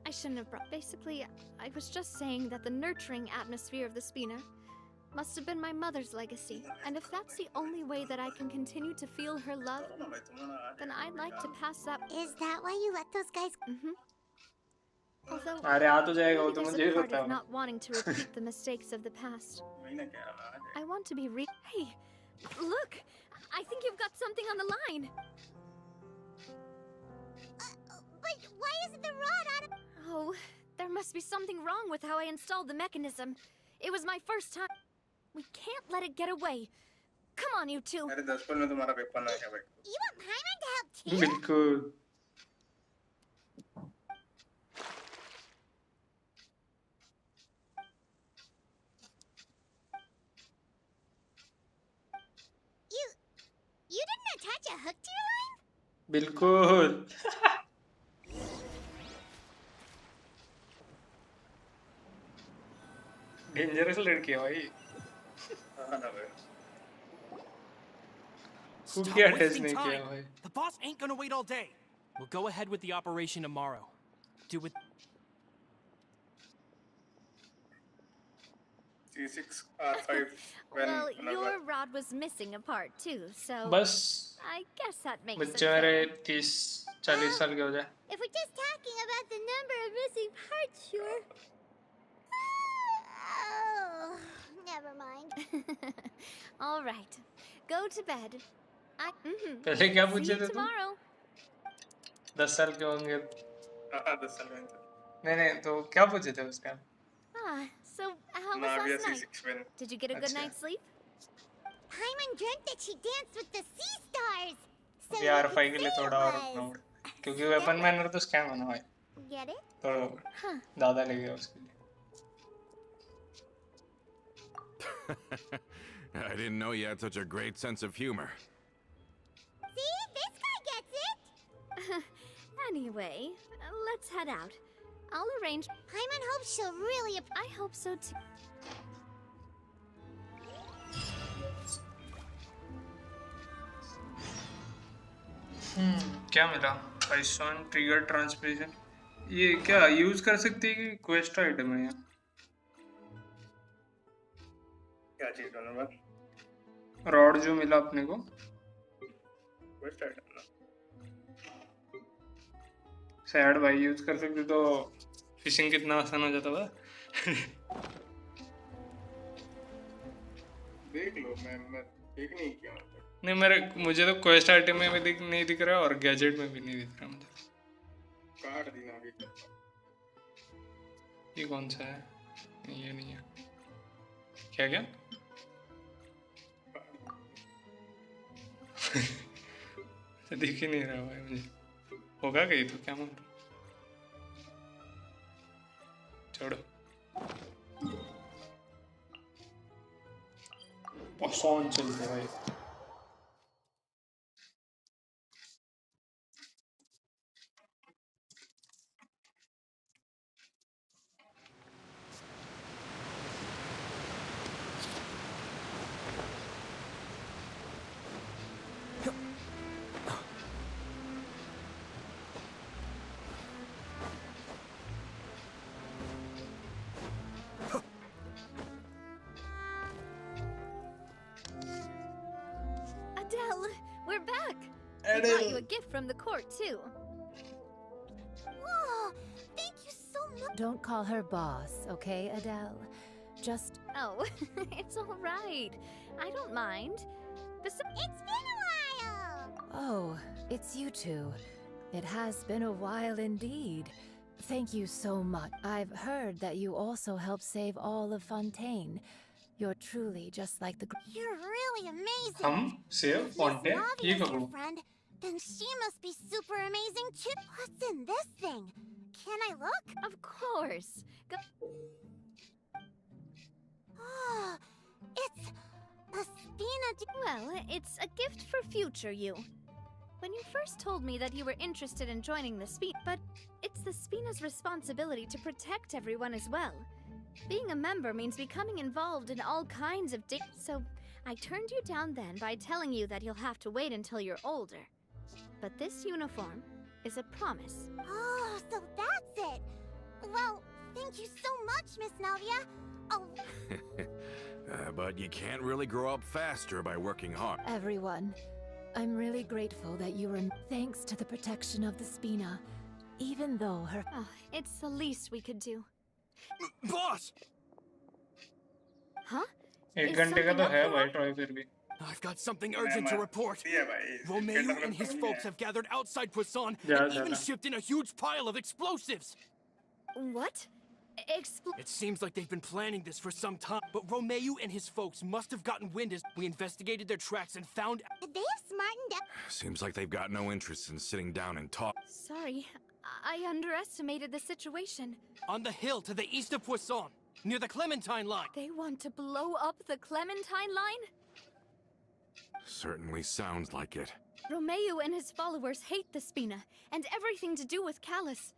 I shouldn't have brought... Basically, I was just saying that the nurturing atmosphere of the Spina must have been my mother's legacy. And if that's the only way that I can continue to feel her love, then I'd like to pass that... Is that why you let those guys... Although, अरे आ तो जाएगा वो तो maybe मुझे there's he a part पता of है not wanting to repeat the mistakes of the past. I want to be Hey, look! I think you've got something on the line. But why isn't the rod out of... Oh, there must be something wrong with how I installed the mechanism. It was my first time. We can't let it get away. Come on, you two. अरे 10 पल में तुम्हारा paper ना क्या भाई You want Paimon to help too? बिल्कुल You didn't attach a hook to your line? बिल्कुल dangerous लड़की है भाई हाँ ना भाई Stop क्या टेस्ट wasting नहीं किया time. भाई The boss ain't gonna wait all day. We'll go ahead with the operation tomorrow. Do it. C6 R5 when Well, whenever your rod was missing a part too, so बस I guess that makes बच्चे it मेरे fair. 30-40 साल के हो जाए If we're just talking about the number of missing parts, sure. Oh, never mind. All right, go to bed. पहले क्या See पूछे you थे तुम tomorrow. 10 साल के होंगे हाँ 10 साल में नहीं तो क्या पूछे थे उस time Ah, so how was Navia last night? C6 when Did you get a good Achha. night's sleep? Paimon dreamt that she danced with the sea stars. so अभी R5 के लिए थोड़ा और रुकना पड़ेगा क्योंकि वेपन मैनर तो scam है ना भाई Get it? तो ज़्यादा लगेगा उसके लिए I didn't know you had such a great sense of humor. See, this guy gets it. Anyway, let's head out. I'll arrange. Paimon hopes she'll really. I hope so too. क्या मिला Python trigger transmission ये क्या use कर सकते हैं कि quest item है यहाँ क्या चीज दोनों में रॉड जो मिला अपने को क्वेस्ट आइटम ना सैड भाई यूज कर सकते तो फिशिंग कितना आसान हो जाता है देख लो मैं देख नहीं किया नहीं मुझे तो क्वेस्ट आइटम में भी नहीं दिख रहा और गैजेट में भी नहीं दिख रहा मुझे काट दी ना अभी ये कौन सा है ये नहीं है क्या क्या दिख ही नहीं रहा भाई मुझे होगा कहीं तो क्या मालूम छोड़ो पसंद चलते भाई We're back! We got you a gift from the court, too. Whoa! Thank you so much. Don't call her boss, okay, Adele? Just... Oh, it's all right. I don't mind. It's been a while! Oh, it's you two. It has been a while indeed. Thank you so much. I've heard that you also helped save all of Fontaine. You're truly just like the... You're really amazing! हम save Fontaine ये Navia's करो your friend, then she must be super amazing too. What's in this thing? Can I look? Of course. Go Oh, it's a Spina. Well, it's a gift for future you. When you first told me that you were interested in joining the Spina, but it's the Spina's responsibility to protect everyone as well. Being a member means becoming involved in all kinds of so I turned you down then by telling you that you'll have to wait until you're older. But this uniform is a promise. Oh, so that's it. Well, thank you so much, Miss Navia. Oh. But you can't really grow up faster by working hard. Everyone, I'm really grateful that you were... Thanks to the protection of the Spina, even though her... Oh, it's the least we could do. Boss! Huh? एक घंटे का तो है भाई try फिर भी I've got something urgent to report. Romeo and his folks have gathered outside Poisson and even shipped in a huge pile of explosives. What? It seems like they've been planning this for some time, but Romeo and his folks must have gotten wind as we investigated their tracks and found... They have smartened up. Seems like they've got no interest in sitting down and talk. Sorry, I underestimated the situation. On the hill to the east of Poisson, near the Clementine line. They want to blow up the Clementine line? Certainly sounds like it. Romeo and his followers hate the Spina, and everything to do with Callus.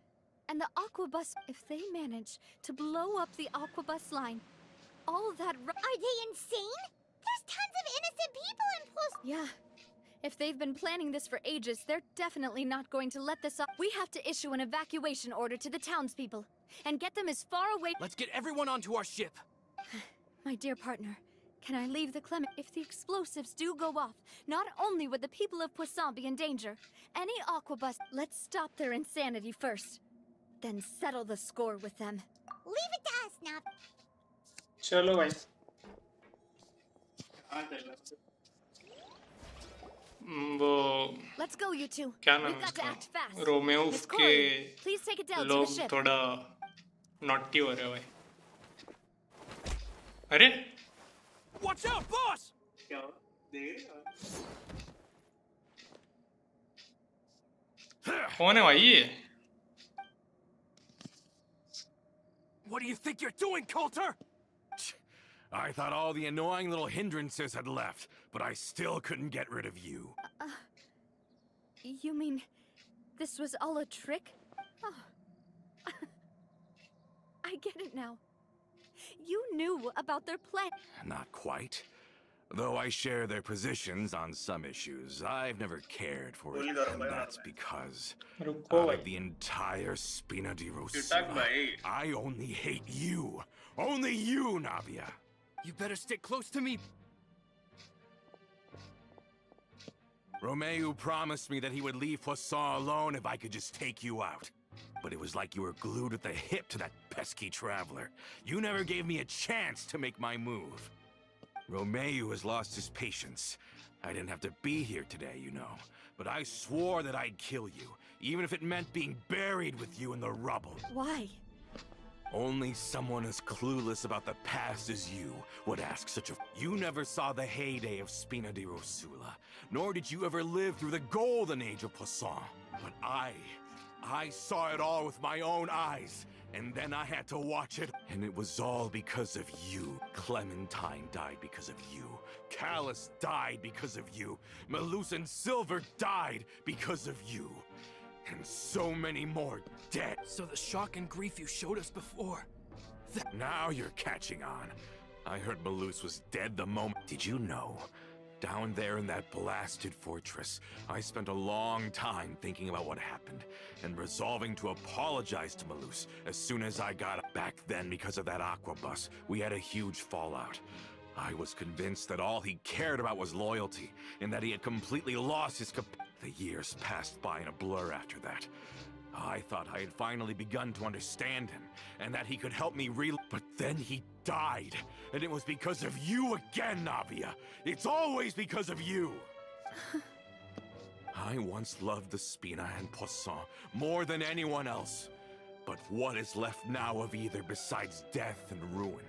And the Aquabus, if they manage to blow up the Aquabus line, all that... Are they insane? There's tons of innocent people in Poisson. Yeah. If they've been planning this for ages, they're definitely not going to let this up. We have to issue an evacuation order to the townspeople, and get them as far away... Let's get everyone onto our ship. My dear partner, can I leave the Clement? If the explosives do go off, not only would the people of Poisson be in danger, any Aquabus... Let's stop their insanity first. Then settle the score with them. Leave it to us now. चलो भाई वो Let's go, you two. क्या नाम We've है got to act इसका fast. Romeo Miss के Corey, please take Adele to the लोग ship. थोड़ा नॉटी हो रहे हैं भाई अरे Watch out, boss! क्या हुआ? देख कौन है भाई ये? What do you think you're doing, Coulter? I thought all the annoying little hindrances had left, but I still couldn't get rid of you. You mean this was all a trick? Oh. I get it now. You knew about their plan. Not quite. Though I share their positions on some issues, I've never cared for it, and that's because out of the entire Spina di Rosula, I only hate you. Only you, Navia. You better stick close to me. Romeo promised me that he would leave Poisson alone if I could just take you out. But it was like you were glued at the hip to that pesky traveler. You never gave me a chance to make my move. Romeo has lost his patience. I didn't have to be here today, you know. But I swore that I'd kill you, even if it meant being buried with you in the rubble. Why? Only someone as clueless about the past as you would ask such a... You never saw the heyday of Spina di Rosula, nor did you ever live through the golden age of Poisson. But I saw it all with my own eyes, and then I had to watch it. And it was all because of you. Clementine died because of you. Callus died because of you. Malus and Silver died because of you. And so many more dead. So the shock and grief you showed us before... Now you're catching on. I heard Malus was dead the moment... Did you know? Down there in that blasted fortress, I spent a long time thinking about what happened, and resolving to apologize to Malus as soon as I got back then. Because of that aqua bus, we had a huge fallout. I was convinced that all he cared about was loyalty, and that he had completely lost his The years passed by in a blur after that. I thought I had finally begun to understand him, and that he could help me But then he died, and it was because of you again, Navia. It's always because of you. I once loved the Spina and Poisson more than anyone else. But what is left now of either besides death and ruin?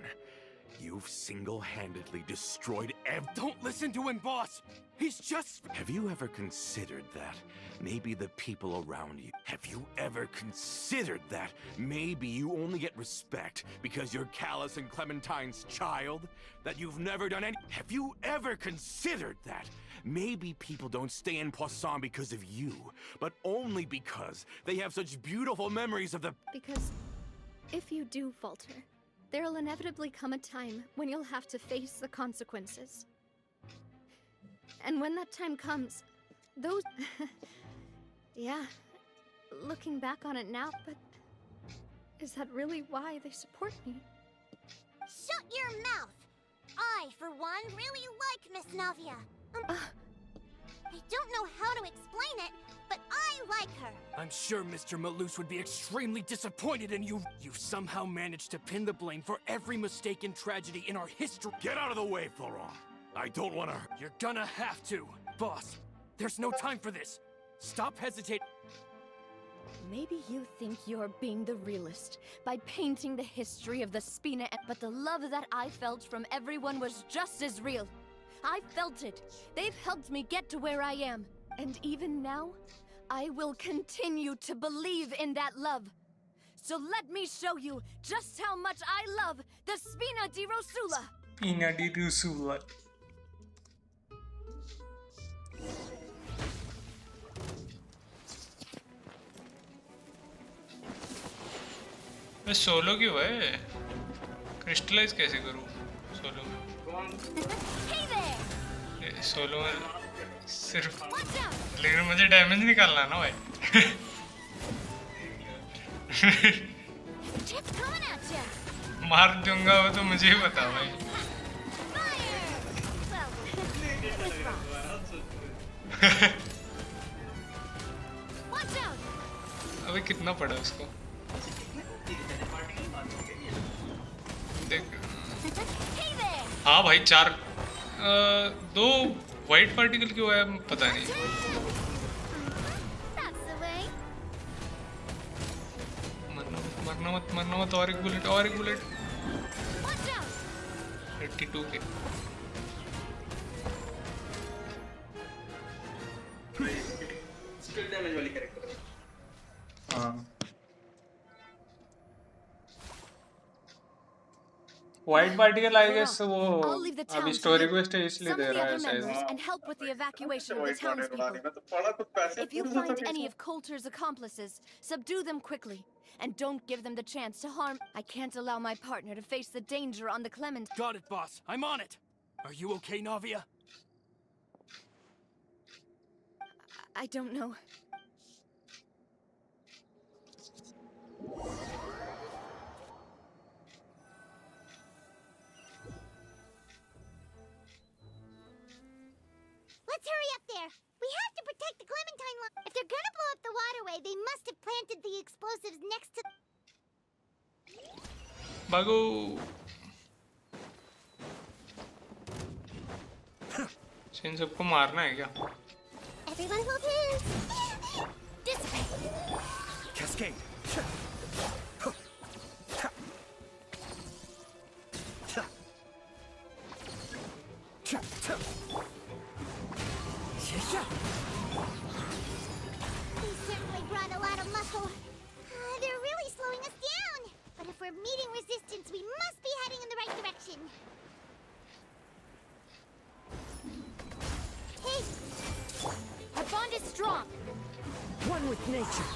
You've single-handedly destroyed Don't listen to him, boss! He's just... Have you ever considered that maybe the people around you... Have you ever considered that maybe you only get respect because you're Callus and Clementine's child? That you've never done any... Have you ever considered that maybe people don't stay in Poisson because of you, but only because they have such beautiful memories of the... Because if you do falter, there'll inevitably come a time when you'll have to face the consequences. And when that time comes, those... Yeah, looking back on it now, but... Is that really why they support me? Shut your mouth! I, for one, really like Miss Navia. I don't know how to explain it, but I like her. I'm sure Mr. Malus would be extremely disappointed in you. You somehow managed to pin the blame for every mistake and tragedy in our history. Get out of the way, Florent. I don't want to... You're gonna have to. Boss, there's no time for this. Stop hesitating. Maybe you think you're being the realist by painting the history of the Spina, but the love that I felt from everyone was just as real. I felt it. They've helped me get to where I am. And even now, I will continue to believe in that love. So let me show you just how much I love the Spina di Rosula. Spina di Rosula. मैं solo क्यों है? Crystallise कैसे करूँ solo में? Solo में सिर्फ लेकिन मुझे डैमेज निकालना ना भाई. मार दूंगा वो तो मुझे ही बता भाई. अबे कितना पड़ा उसको? देख. हाँ भाई 4 2 वाइट पार्टिकल क्यों आया पता नहीं. मरना मत और एक बुलेट 82 के. स्किल डैमेज वाली character. White particle I guess वो I'll leave the town अभी to स्टोरी you. क्वेस्ट इसलिए Summon दे the रहा है other शायद. members and help with the evacuation of the white वाले townspeople. उड़ाने में तो बड़ा कुछ पैसे If you find any of Coulter's accomplices, subdue them quickly. And don't give them the chance to harm. I can't allow my partner to face the danger on the Clement. Got it, boss. I'm on it. Are you okay, Navia? I don't know. Let's hurry up there. We have to protect the Clementine line. If they're gonna blow up the waterway, they must have planted the explosives next to... भागो. इन सबको मारना है क्या? Everyone hold his. Dissipate. Cascade. They certainly brought a lot of muscle. They're really slowing us down. But if we're meeting resistance, we must be heading in the right direction. Hey! Our bond is strong. One with nature.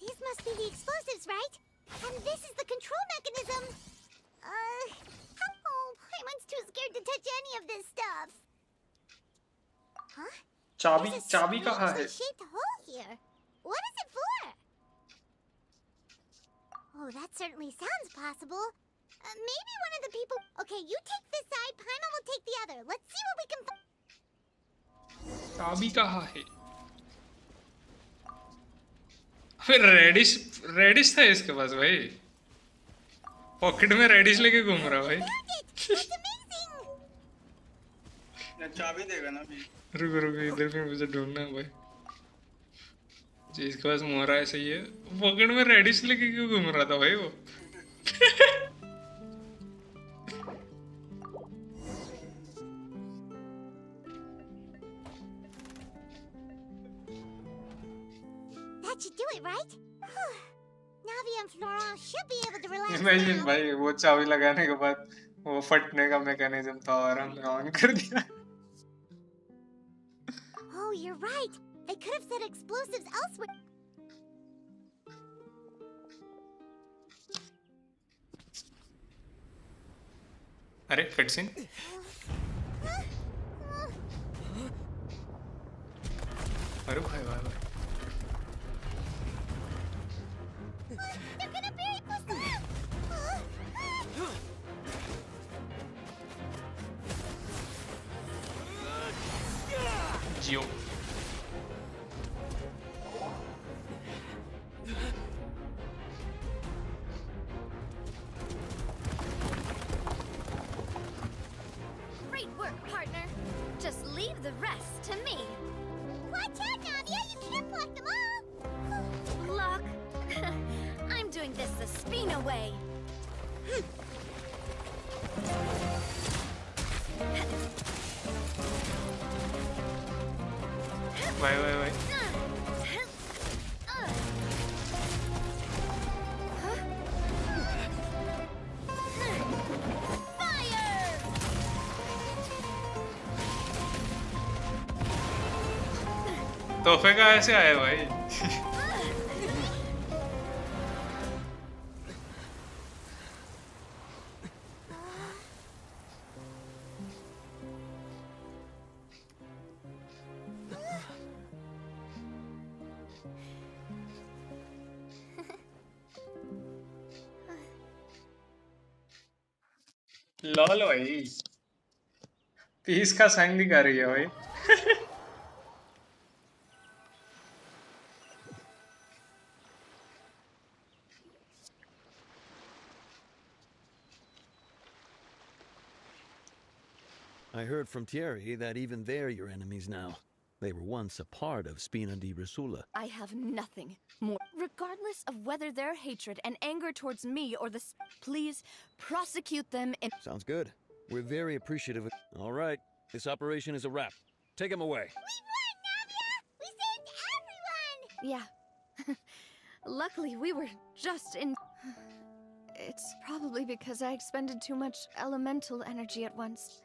These must be the explosives, right? And this is the control mechanism. Oh, Paimon's too scared to touch any of this stuff. Huh? चाबी There's a चाबी कहाँ है? strangely shaped hole here. What is it for? Oh, that certainly sounds possible. Maybe one of the people... Okay, you take this side, Paimon will take the other. Let's see what we can find. चाबी कहाँ है? फिर reddish था इसके पास भाई. Pocket में reddish लेके घूम रहा भाई. Found it! That's amazing! चाबी देगा ना भी. रुको रुको इधर भी मुझे ढूंढना है भाई. जिसके पास मोहरा है सही है. पॉकेट में रेडिश लेके क्यों घूम रहा था भाई वो? That should do it, right? Navia and Florent should be able to relax imagine now. भाई वो चाबी लगाने के बाद वो फटने का मैकेनिज्म था और हमने ऑन कर दिया. Oh, you're right. They could have set explosives elsewhere. अरे कटसीन. अरे भाई भाई भाई. They're gonna bury Poisson! Jio. Great work, partner. Just leave the rest to me. Watch out, Navia! You can't block them all! Look, I'm doing this the Spina way. भाई भाई भाई. Fire! तोहफे का ऐसे आया भाई. लॉल भाई. Piece का संग दिखा रही है भाई. I heard from Thierry that even they're your enemies now. They were once a part of Spina di Risula. I have nothing more. Regardless of whether their hatred and anger towards me or the... Please, prosecute them in... Sounds good. We're very appreciative of... All right, this operation is a wrap. Take him away. We won, Navia! We saved Yeah. Luckily, we were just in... It's probably because I expended too much elemental energy at once.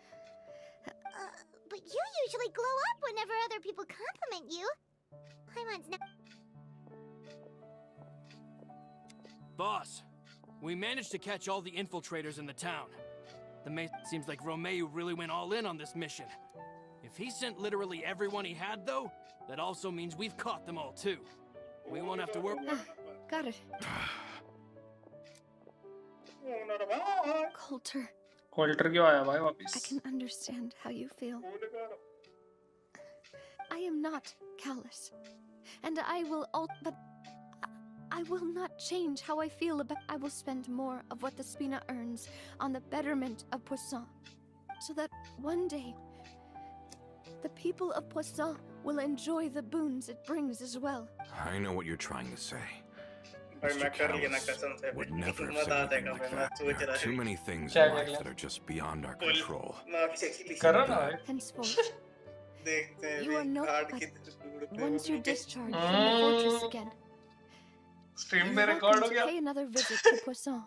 But you usually glow up whenever other people compliment you. Paimon's never... Boss, we managed to catch all the infiltrators in the town. Seems like Romeu really went all in on this mission. If he sent literally everyone he had, though, that also means we've caught them all, too. We won't have to work... Got it. Coulter. Coulter क्यों आया भाई वापिस? I can understand how you feel. I am not callous. And I will but I will not change how I feel about... I will spend more of what the Spina earns on the betterment of Poisson. So that one day, the people of Poisson will enjoy the boons it brings as well. I know what you're trying to say. Mr. Callus would never have said anything like that. There are too many things in life that are just beyond our control. Henceforth, you are not but once you're discharged from the fortress again, Stream you're में welcome record हो to गया? pay another visit to Poisson.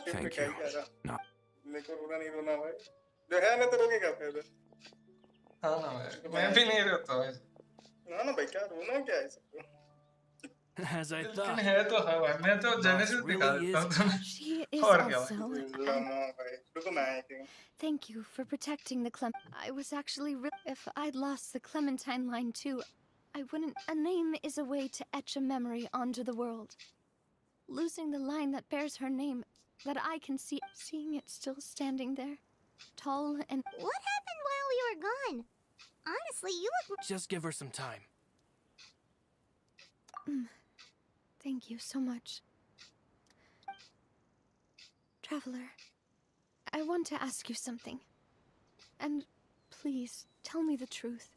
Thank you. No. लेकिन रोना नहीं रोना भाई जो है ना तो रोकेगा फिर हाँ ना भाई मैं भी नहीं रोता भाई ना ना भाई क्या रोना क्या है इसको As I thought. लेकिन है तो है भाई मैं तो जेनेसिस दिखा देता हूँ तुम्हें She is और क्या also. लामा भाई रुको मैं आया Thank you for protecting the I was actually if I'd lost the Clementine line too, I wouldn't. A name is a way to etch a memory onto the world. Losing the line that bears her name, that I can see, seeing it still standing there, tall and... What happened while we were gone? Honestly, you look... Just give her some time. Thank you so much. Traveler, I want to ask you something. And please, tell me the truth.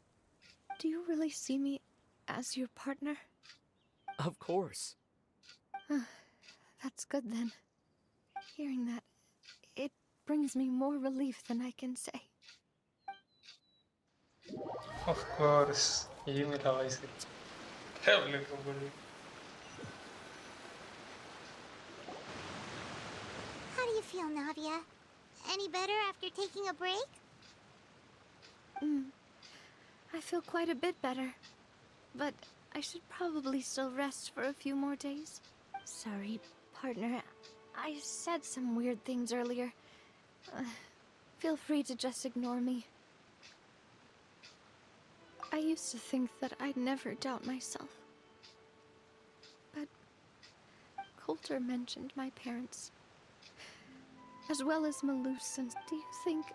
Do you really see me as your partner? Of course. That's good then. Hearing that, it brings me more relief than I can say. Of course. यही मिला भाई से traveller को बोलूं How do you feel, Navia? Any better after taking a break? I feel quite a bit better. But I should probably still rest for a few more days. Sorry, partner. I said some weird things earlier. Feel free to just ignore me. I used to think that I'd never doubt myself. But Coulter mentioned my parents, as well as Malus, and do you think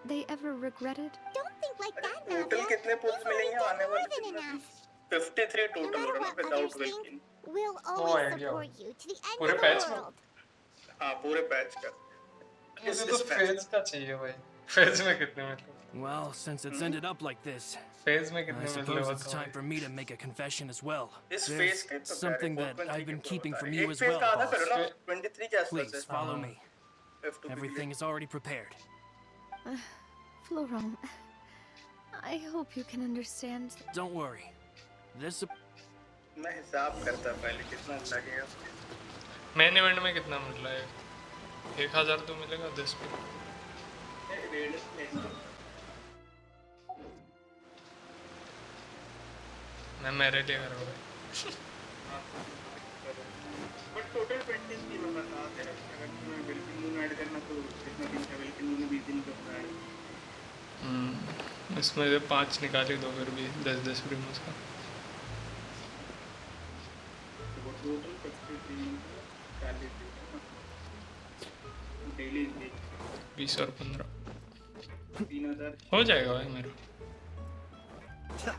they ever regretted? Don't think like that, Navia. Total कितने poles मिलेंगे आने More वाले than enough. 53 No total matter होगा what without others think, welkin we'll Oh, always idea. support you to the end पूरे of patch the में? world. हाँ पूरे patch का मुझे तो फेज का चाहिए भाई फेज में कितने मिले Well, since it's ended up like this, phase में I कितने मिले suppose वो it's तो time for me to make a confession as well. इस There's फेज के तो something that I've been keeping from you एक as फेज well, का आधा boss. करो ना 23 के आसपास Please, है follow me. F2 Everything is already prepared. Florent, I hope you can understand. Don't worry. This... मैं हिसाब करता पहले कितना लगेगा मेन इवेंट में कितना मिला है 1000 तो मिलेगा 10 पे मैं मेरे लिए कर रहा हूँ बट टोटल 20 की मैं बता दे रहा हूं अगर तुम्हें वेलकिन मून ऐड करना तो कितना दिन का वेलकिन मून 20 दिन का ऐड इसमें से 5 निकाले दो फिर भी 10-10 प्रीमोस का तो टोटल 53 40 डेली 20 और 15 3000 हो जाएगा भाई मेरा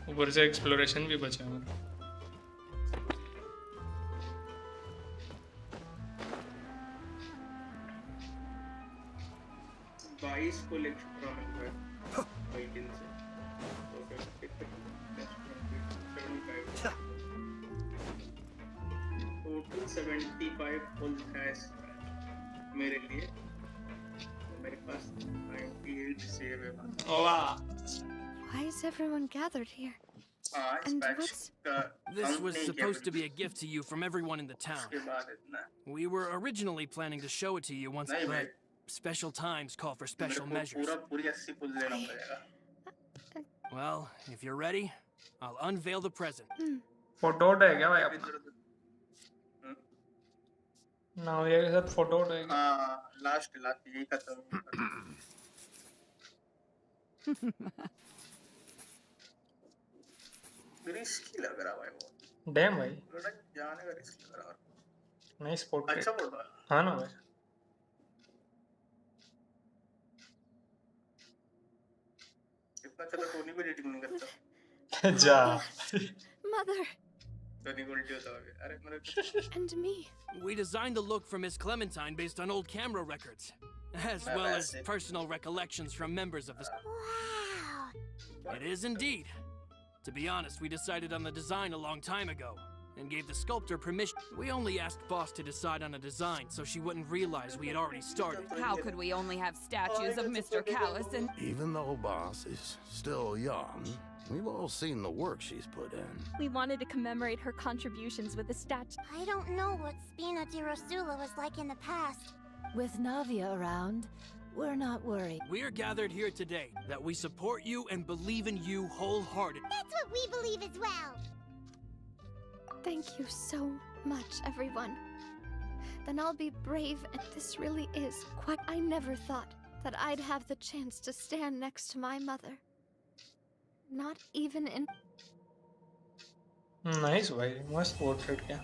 ऊपर से एक्सप्लोरेशन भी बचा है मेरा 22 को एक्स्ट्रा मिल रहा है वेलकिन से तो फिर टोटल 75 फुल हैश मेरे लिए मेरे पास 98 सेव है वाह Why is everyone gathered here? And what's... This was supposed to be a gift to you from everyone in the town. We were originally planning to show it to you once, but special times call for special measures. Well, if you're ready, I'll unveil the present. Photo है क्या भाई अपना? नाविया के साथ photo है क्या? हाँ, last यही खत्म। रिस्की लग रहा भाई वो। डैम भाई। जाने का रिस्क लग रहा। Nice photo. अच्छा फोटो है। हाँ ना भाई। इतना चलो टोनी को रेटिंग नहीं करता। जा। Mother. And me. We designed the look for Miss Clementine based on old camera records, as well as personal recollections from members of the... Wow! It is indeed. To be honest, we decided on the design a long time ago, and gave the sculptor permission. We only asked Boss to decide on a design so she wouldn't realize we had already started. How could we only have statues of Mr. Callus and... Even though Boss is still young, we've all seen the work she's put in. We wanted to commemorate her contributions with a statue. I don't know what Spina di Rosula was like in the past. With Navia around, we're not worried. We are gathered here today that we support you and believe in you wholeheartedly. That's what we believe as well. Thank you so much, everyone. Then I'll be brave, and this really is quite... I never thought that I'd have the chance to stand next to my mother. Not even in... Nice भाई, मस्त portrait क्या?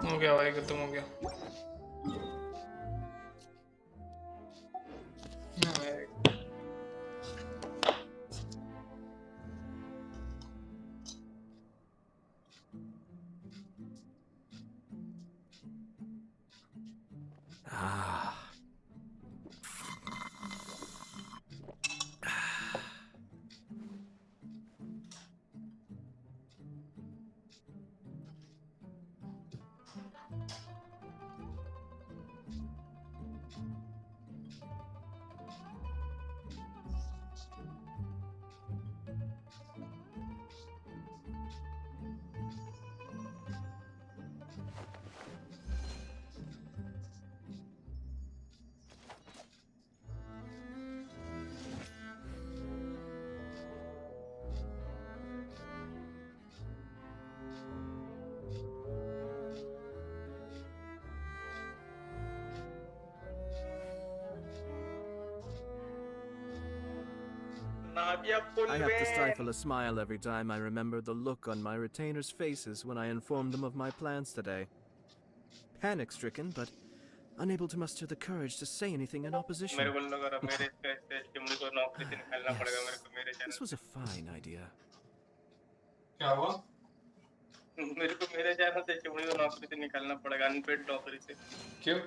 हो गया भाई, खत्म हो गया। I have to stifle a smile every time I remember the look on my retainers' faces when I informed them of my plans today. Panic-stricken, but unable to muster the courage to say anything in opposition. This was a fine idea. क्या हुआ? मेरे को मेरे channel से chimney को नौकरी से निकालना पड़ेगा, अनपेड नौकरी से। क्यों?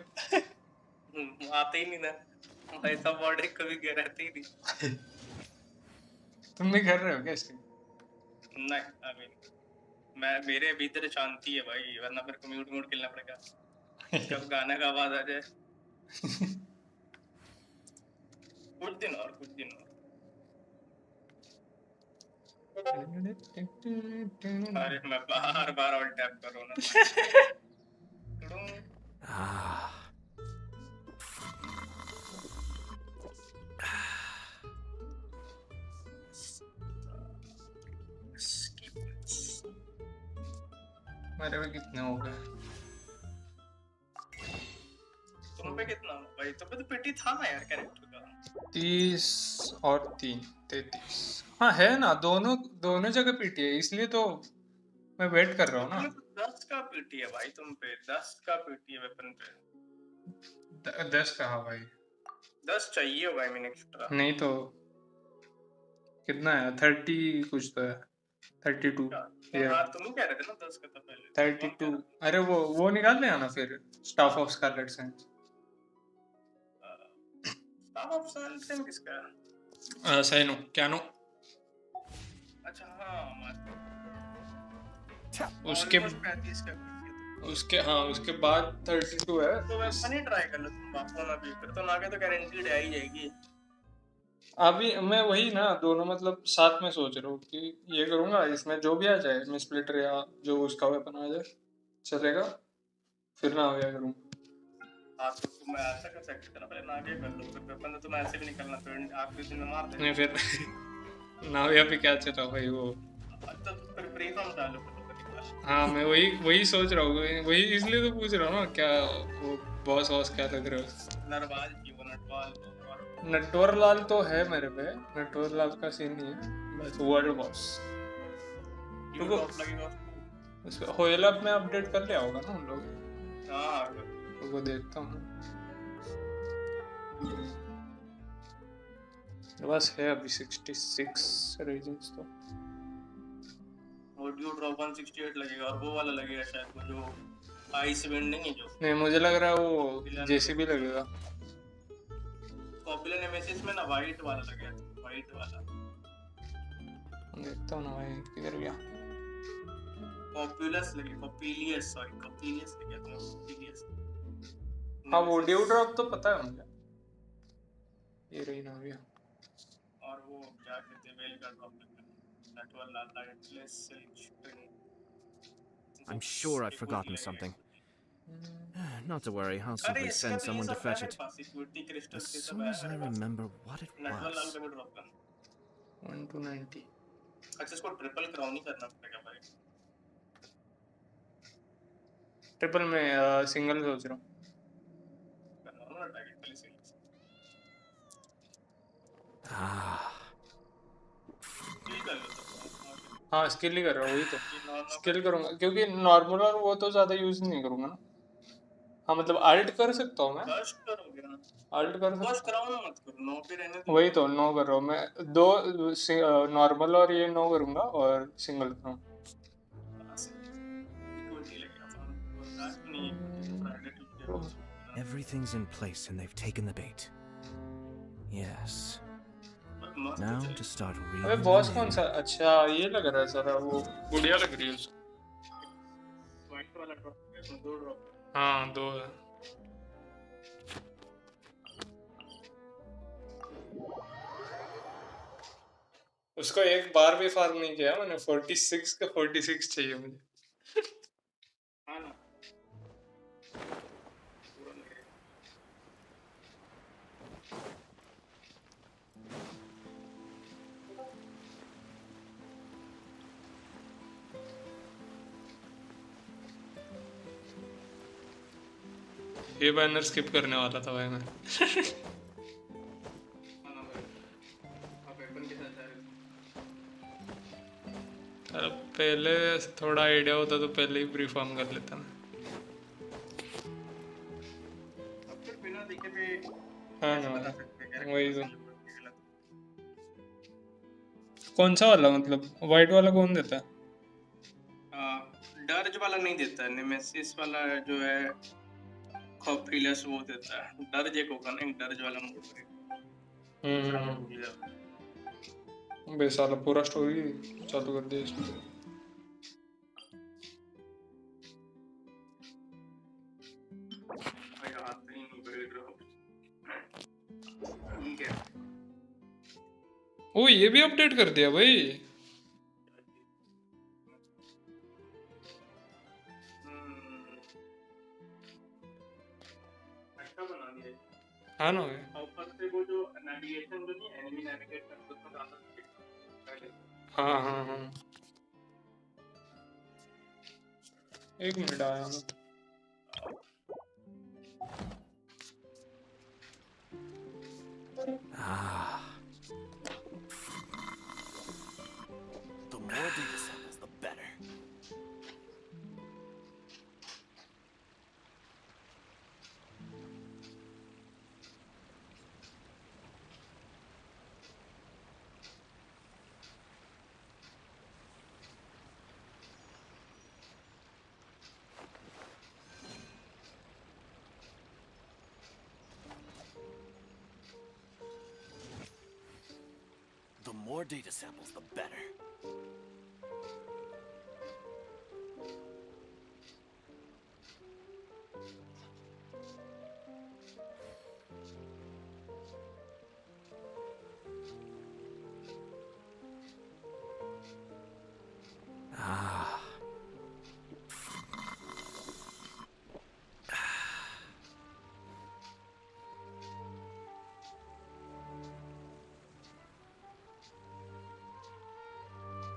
आते ही नहीं ना, ऐसा बॉडी कभी रहती ही नहीं। तुम भी कर रहे हो क्या इसके? नहीं, I mean, मेरे भीतर शांति है भाई, वरना मेरे को म्यूट खेलना पड़ेगा। जब गाना का आवाज आ जाए। कुछ दिन और। अरे मैं बार ऑल टैप कर रहा हूँ ना। मेरे पे कितने हो गए? तुम पे कितना भाई? तुम पे तो पेटी था ना यार कैरेक्टर का। 30 और 3 33। हाँ है ना, दोनों जगह पीटी है, इसलिए तो मैं वेट कर रहा हूँ ना। 10 का पीटी है भाई तुम पे, 10 का पीटी है वेपन पे। 10 कहाँ भाई? 10 चाहिए भाई मैंने एक्स्ट्रा। नहीं तो कितना है 30 कुछ तो है 32 हाँ तुम कह रहे थे ना 10 का तो पहले 32 अरे वो निकाल ले आना फिर staff of scarlet science staff of scarlet science किसका साइनो कैनो अच्छा हाँ उसके हाँ उसके बाद 32 है तो वैसा नहीं ट्राई कर लो तुम बापू ना भी फिर तो ना के तो गारंटीड आ ही जाएगी अभी मैं वही ना दोनों मतलब साथ में सोच रहा हूँ कि ये करूंगा इसमें जो भी आ जाए मिसप्लेटर या जो उसका वेपन आ जाए चलेगा फिर ना हो गया करूंगा हाँ तो तुम ऐसा कर सकते थे ना पहले नाविया कर लो फिर वेपन तो तुम ऐसे भी निकलना फिर आखिरी दिन में मार देना नहीं फिर नाविया पे क्या चल रहा भाई वो तो फिर फ्री फॉर्म डालो हाँ मैं वही सोच रहा हूँ वही इसलिए तो पूछ रहा हूँ ना क्या वो बॉस वॉस क्या लग रहा है नरवाल की वो नटवर लाल तो है मेरे पे नटवर लाल का सीन नहीं है बस वर्ल्ड बॉस उसमें होयल अप में अपडेट कर लिया होगा ना उन लोग हाँ वो देखता हूँ बस है अभी 66 रीजन्स तो ऑडियो ड्रॉप 168 लगेगा और वो वाला लगेगा शायद वो जो आइस विंड नहीं है जो नहीं मुझे लग रहा है वो जेसीबी लगेगा पॉपुलर नेमेसिस में ना वाइट वाला लगेगा वाइट वाला देखता हूँ ना भाई किधर गया पॉपुलस लगे पॉपुलियस सॉरी पॉपुलियस लगे तो पॉपुलियस हाँ वो ऑडियो ड्रॉप तो पता है मुझे ये रही नाविया और वो क्या कहते हैं वेल का drop Natwar Lal lightless string I'm sure I've forgotten something. Not to worry, I'll simply send someone to fetch it. As soon as I remember what it was. 1 to 90. अच्छा इसको ट्रिपल क्राउन ही करना पड़ेगा भाई ट्रिपल में single सोच रहा हूँ हाँ स्किल ही कर रहा हूँ वही तो स्किल करूँगा क्योंकि नॉर्मल और वो तो ज़्यादा यूज नहीं करूँगा ना हाँ मतलब अल्ट कर सकता हूँ मैं अल्ट कर सकता हूँ वही तो नो कर रहा हूँ मैं दो नॉर्मल और ये नो करूँगा और सिंगल करूँगा Everything's in place and they've taken the bait. Yes. Now to start reading. अबे बॉस कौन सा अच्छा ये लग रहा है सारा वो गुड़िया लग रही है वाइट वाला ड्रॉप दो ड्रॉप हाँ दो है उसको एक बार भी फार्म नहीं किया मैंने 46 का 46 चाहिए मुझे हाँ ना ये बैनर स्किप करने वाला था भाई मैं पहले थोड़ा आइडिया होता तो पहले ही प्री फॉर्म कर लेता मैं हाँ ना वही तो कौन सा वाला मतलब वाइट वाला कौन देता है डर्ज वाला नहीं देता नेमेसिस वाला जो है कॉपीलेस वो देता है डर्ज एक होगा ना डर्ज वाला मोड बे साला पूरा स्टोरी चालू कर दिया इसमें ओ ये भी अपडेट कर दिया भाई हाँ ना ऊपर से वो जो नेविगेशन जो नहीं एनिमी नेविगेट करते उसमें डालना हाँ हाँ हाँ एक मिनट आया मैं The more data samples, the better. more data samples, the better.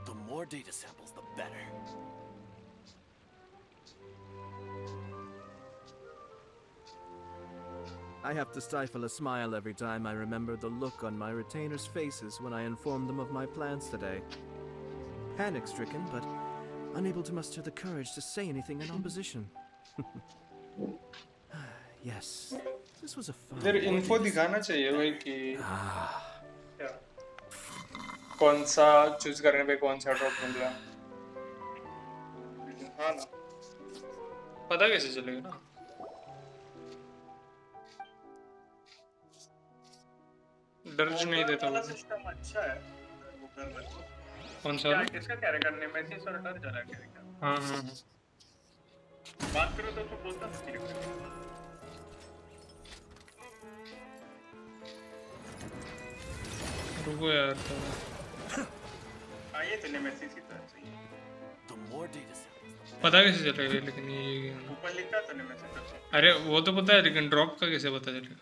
The more data samples, the better. I have to stifle a smile every time I remember the look on my retainers' faces when I informed them of my plans today. Panic-stricken, but unable to muster the courage to say anything in opposition. Yes, this was a fun. इधर info दिखाना चाहिए भाई कि कौन सा choose करने पे कौन सा ड्रॉप मिल रहा है। हाँ ना, पता कैसे चलेगा ना? डर नहीं देता वो। सिस्टम अच्छा है। कौन सा? किसका कैरेक्टर नेम है? इसी सर डर चला कैरेक्टर। हाँ। बात करो तो बोलता ठीक है। रुको यार तो। ये तो नेमेसिस ही था सही। The more data samples. पता कैसे चलेगा लेकिन ये ऊपर लिखा था नेमेसिस। अरे वो तो पता है लेकिन ड्रॉप का कैसे पता चलेगा?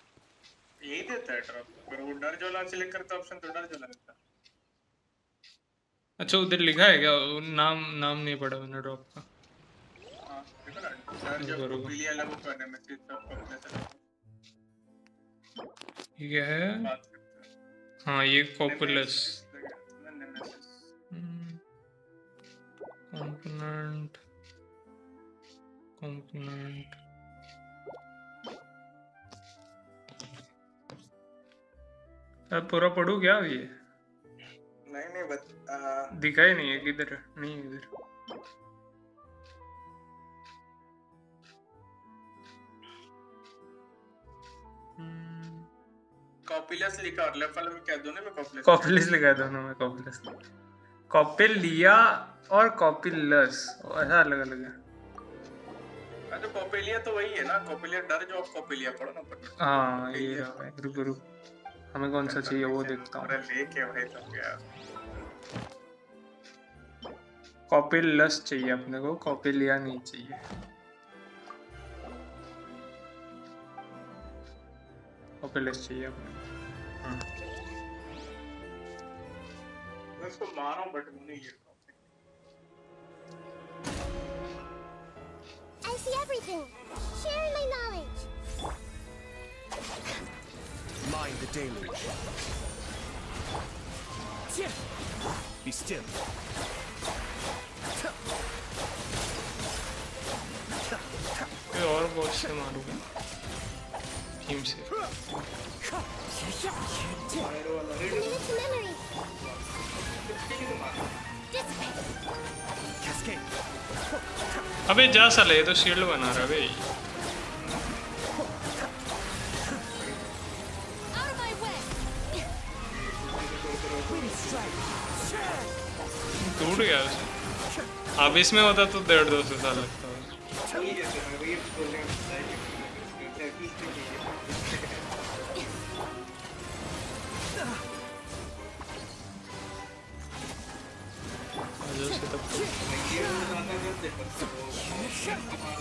यही देता है ड्रॉप। अगर वो डर जोला सिलेक्ट करता ऑप्शन तो डर जोला देता। अच्छा उधर लिखा है क्या? नाम नहीं पढ़ा मैंने ड्रॉप का। हाँ देखो ना, डर जो पीली अलग ऊपर नेमेसिस सब अपने से। ये है। हाँ ये कॉपुलस कंपोनेंट अब पूरा पढ़ू क्या ये? नहीं बस दिखाई नहीं है किधर? नहीं इधर। कॉपिलस लिखा और लेफ्ट वाले में क्या दोनों में कॉपिलस लिखा है दोनों में कॉपिलस। कॉपिलिया और कॉपिलस ऐसा अलग अलग है। अच्छा कॉपिलिया तो वही है ना, कॉपिलिया डर जो आप कॉपिलिया पढ़ो ना पर। हाँ ये रहा भाई। रुक हमें कौन सा चाहिए वो देखता हूँ। अरे लेके भाई तो क्या कॉपिलस चाहिए अपने को, कॉपिलिया नहीं चाहिए। कॉपिलस चाहिए अपने को। मैं उसको मारूं बट वो नहीं गिरता। I see everything. Sharing my knowledge. Mind the deluge. Be still. और बहुत से मारूंगा टीम से। अबे जा साले, ये तो शील्ड बना रहा है भाई। टूट गया उसे। अब इसमें होता तो 1.5-2 साल लगता है।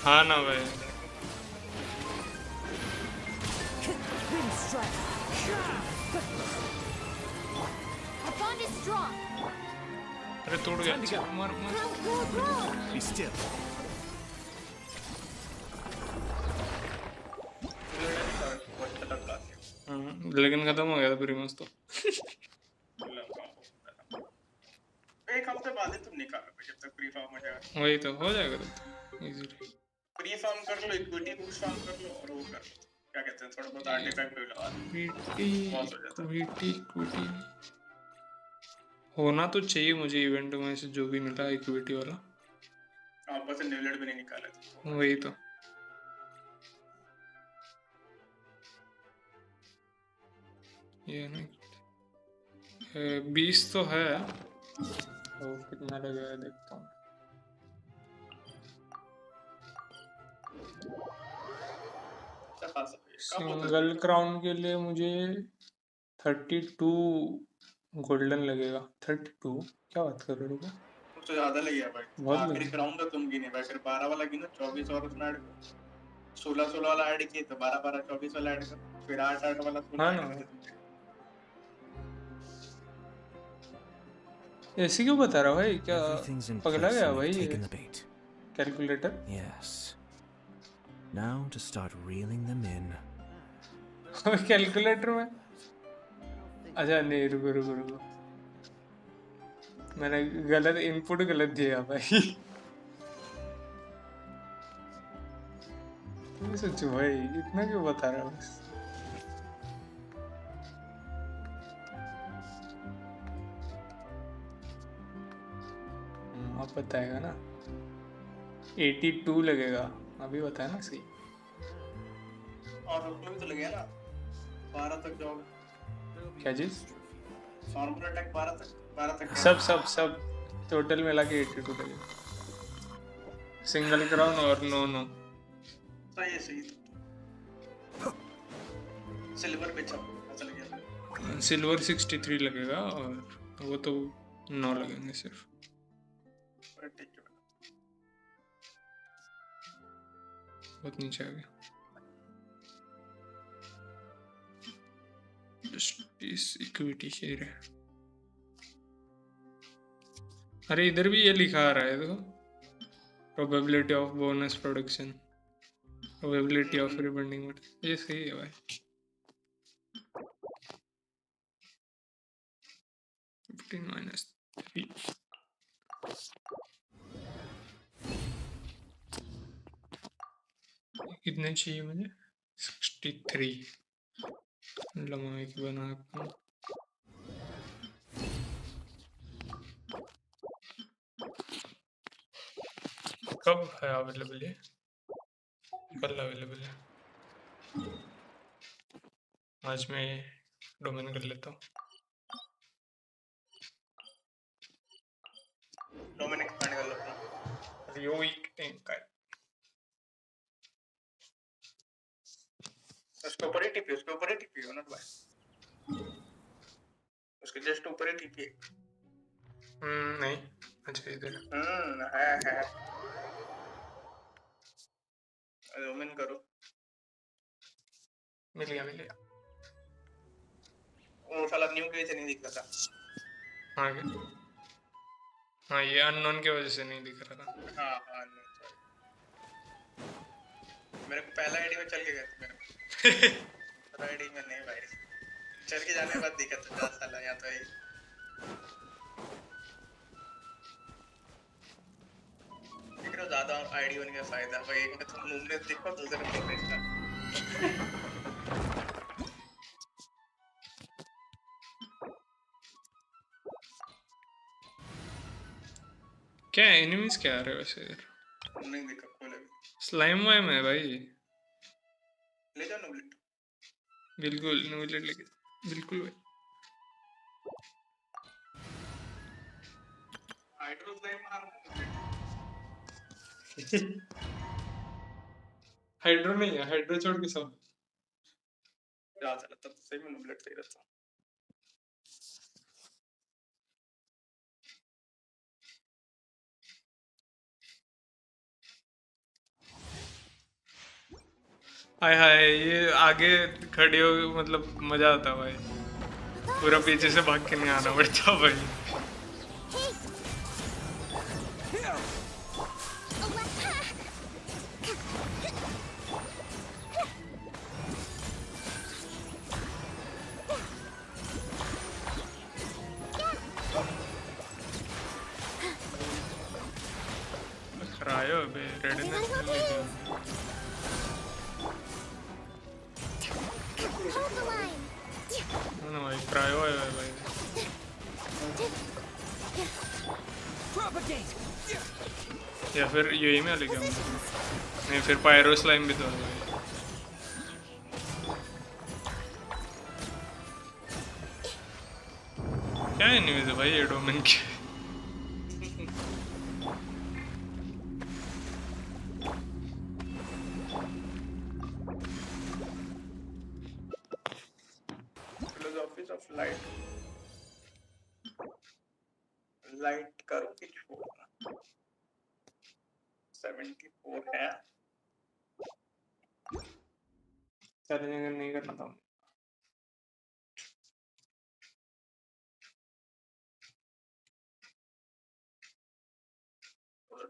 हाँ ना भाई। अरे टूट गया। मार लेकिन खत्म हो गया था प्रीमियस तो। एक हफ्ते बाद ही तुम निकालो जब तक प्री फार्म हो जाएगा। वही तो हो जाएगा तो इजीली। प्री फार्म कर लो, इक्विटी बूस्ट फार्म कर लो और वो कर लो, क्या कहते हैं थोड़ा बहुत आर्टिफैक्ट भी लगा दो। इक्विटी होना तो चाहिए मुझे इवेंट में से जो भी मिला इक्विटी वाला। आप बस न्यूलेट भी नहीं निकाले थे। वही तो। ये नहीं 20 तो है, तो कितना लगेगा देखता हूँ। सिंगल क्राउन के लिए मुझे 32 गोल्डन लगेगा। 32 क्या बात कर रहे हो? कुछ ज्यादा लग गया भाई। आखिरी क्राउन तो तुम गिने भाई, फिर 12 वाला गिनो, 24 और उसमें ऐड कर, 16 वाला ऐड किए तो 12 24 वाला ऐड कर, फिर 8 वाला 16 ऐसे क्यों बता रहा भाई? क्या पगला गया भाई calculator? Yes. Now to start reeling them in. Calculator में? अच्छा नहीं, रुको, मैंने गलत इनपुट दिया भाई। मैं सोचू भाई इतना क्यों बता रहा हूँ? अब बताएगा ना। 82 लगेगा, अभी बताया ना सही। और उसमें तो लगेगा ना 12 तक जाओगे। क्या चीज? नॉर्मल अटैक 12 तक सब टोटल मिला के 82 लगेगा। सिंगल क्राउन और नो सही। सिल्वर पे चल गया। सिल्वर 63 लगेगा और वो तो 9 लगेंगे सिर्फ। बहुत नीचे आ गया। जस्टिस इक्विटी शेयर है। अरे इधर भी ये लिखा आ रहा है देखो, probability of bonus production, probability of rebonding. ये सही है भाई। 15 - 3 कितने चाहिए मुझे? 63 लम्बा की बना। कब है अवेलेबल? ये कल अवेलेबल है। आज मैं डोमेन कर लेता हूँ। डोमेन एक्सपेंड कर लो अपना। यो वीक का उसके ऊपर ही टीपी हो ना भाई, उसके जस्ट ऊपर ही टीपी। नहीं, अच्छा इधर है डोमेन करो। मिल गया। वो साला न्यू के वजह से नहीं दिख रहा था। हाँ ये अननोन की वजह से नहीं दिख रहा था। हाँ मेरे को पहला आईडी में चल के गया था मेरे को। आईडी में नहीं भाई, चल के जाने के बाद दिखा था 10 साल या तो देख रहे हो। ज्यादा आईडी बनने का फायदा भाई, एक में तुम मुंह में देखो, दूसरे में देखना। क्या एनिमीज क्या आ रहे हैं वैसे इधर? नहीं देखा कोई लगे। स्लाइम वाइम है भाई। ले जाओ नोबलेट। बिल्कुल नोबलेट लेके बिल्कुल भाई। हाइड्रो स्लाइम हाइड्रो नहीं है, हाइड्रो छोड़ के सब जा चला तब सही में नोबलेट सही रहता। हाय ये आगे खड़े हो मतलब मजा आता भाई, पूरा पीछे से भाग के नहीं आना पड़ता भाई। खरायो बे रेडनेस भाई, क्रायो है भाई। या फिर यही में लेके आऊंगा। नहीं फिर पायरो स्लाइम भी तो है भाई। क्या एनिमीज है भाई ये डोमेन के? फिलोसॉफीज ऑफ लाइट करो कि छोड़ना 74 है। चैलेंजिंग नहीं करना था।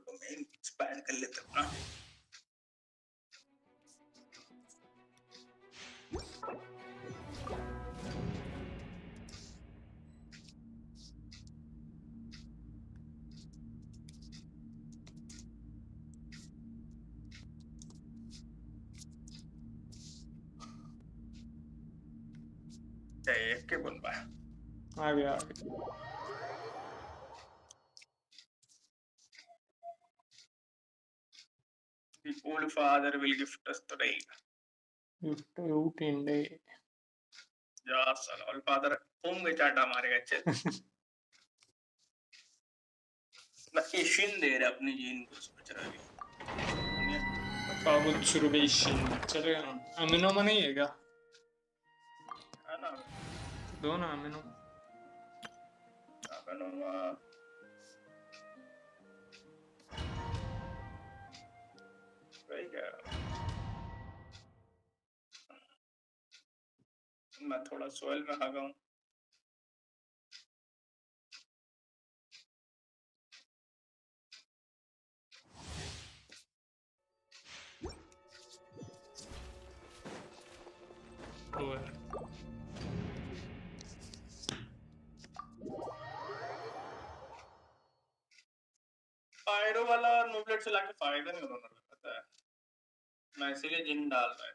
डोमेन एक्सपैंड कर लेते हैं ना। के बन पाया। आ गया। The old father will gift us today. Gift you today. या साला old father होंगे चाटा मारेगा चल। बस इशिन दे रहा अपनी जीन को सोच रहा है। पागल शुरू में इशिन चलेगा ना? अमीनो में नहीं है क्या? है ना? दो ना अमीनो। मैं थोड़ा सोयल में आ गया हूँ। फायरो वाला नोब्लेट से लाके फायदा नहीं होना पता है। मैं इसीलिए जिन डाल रहा है।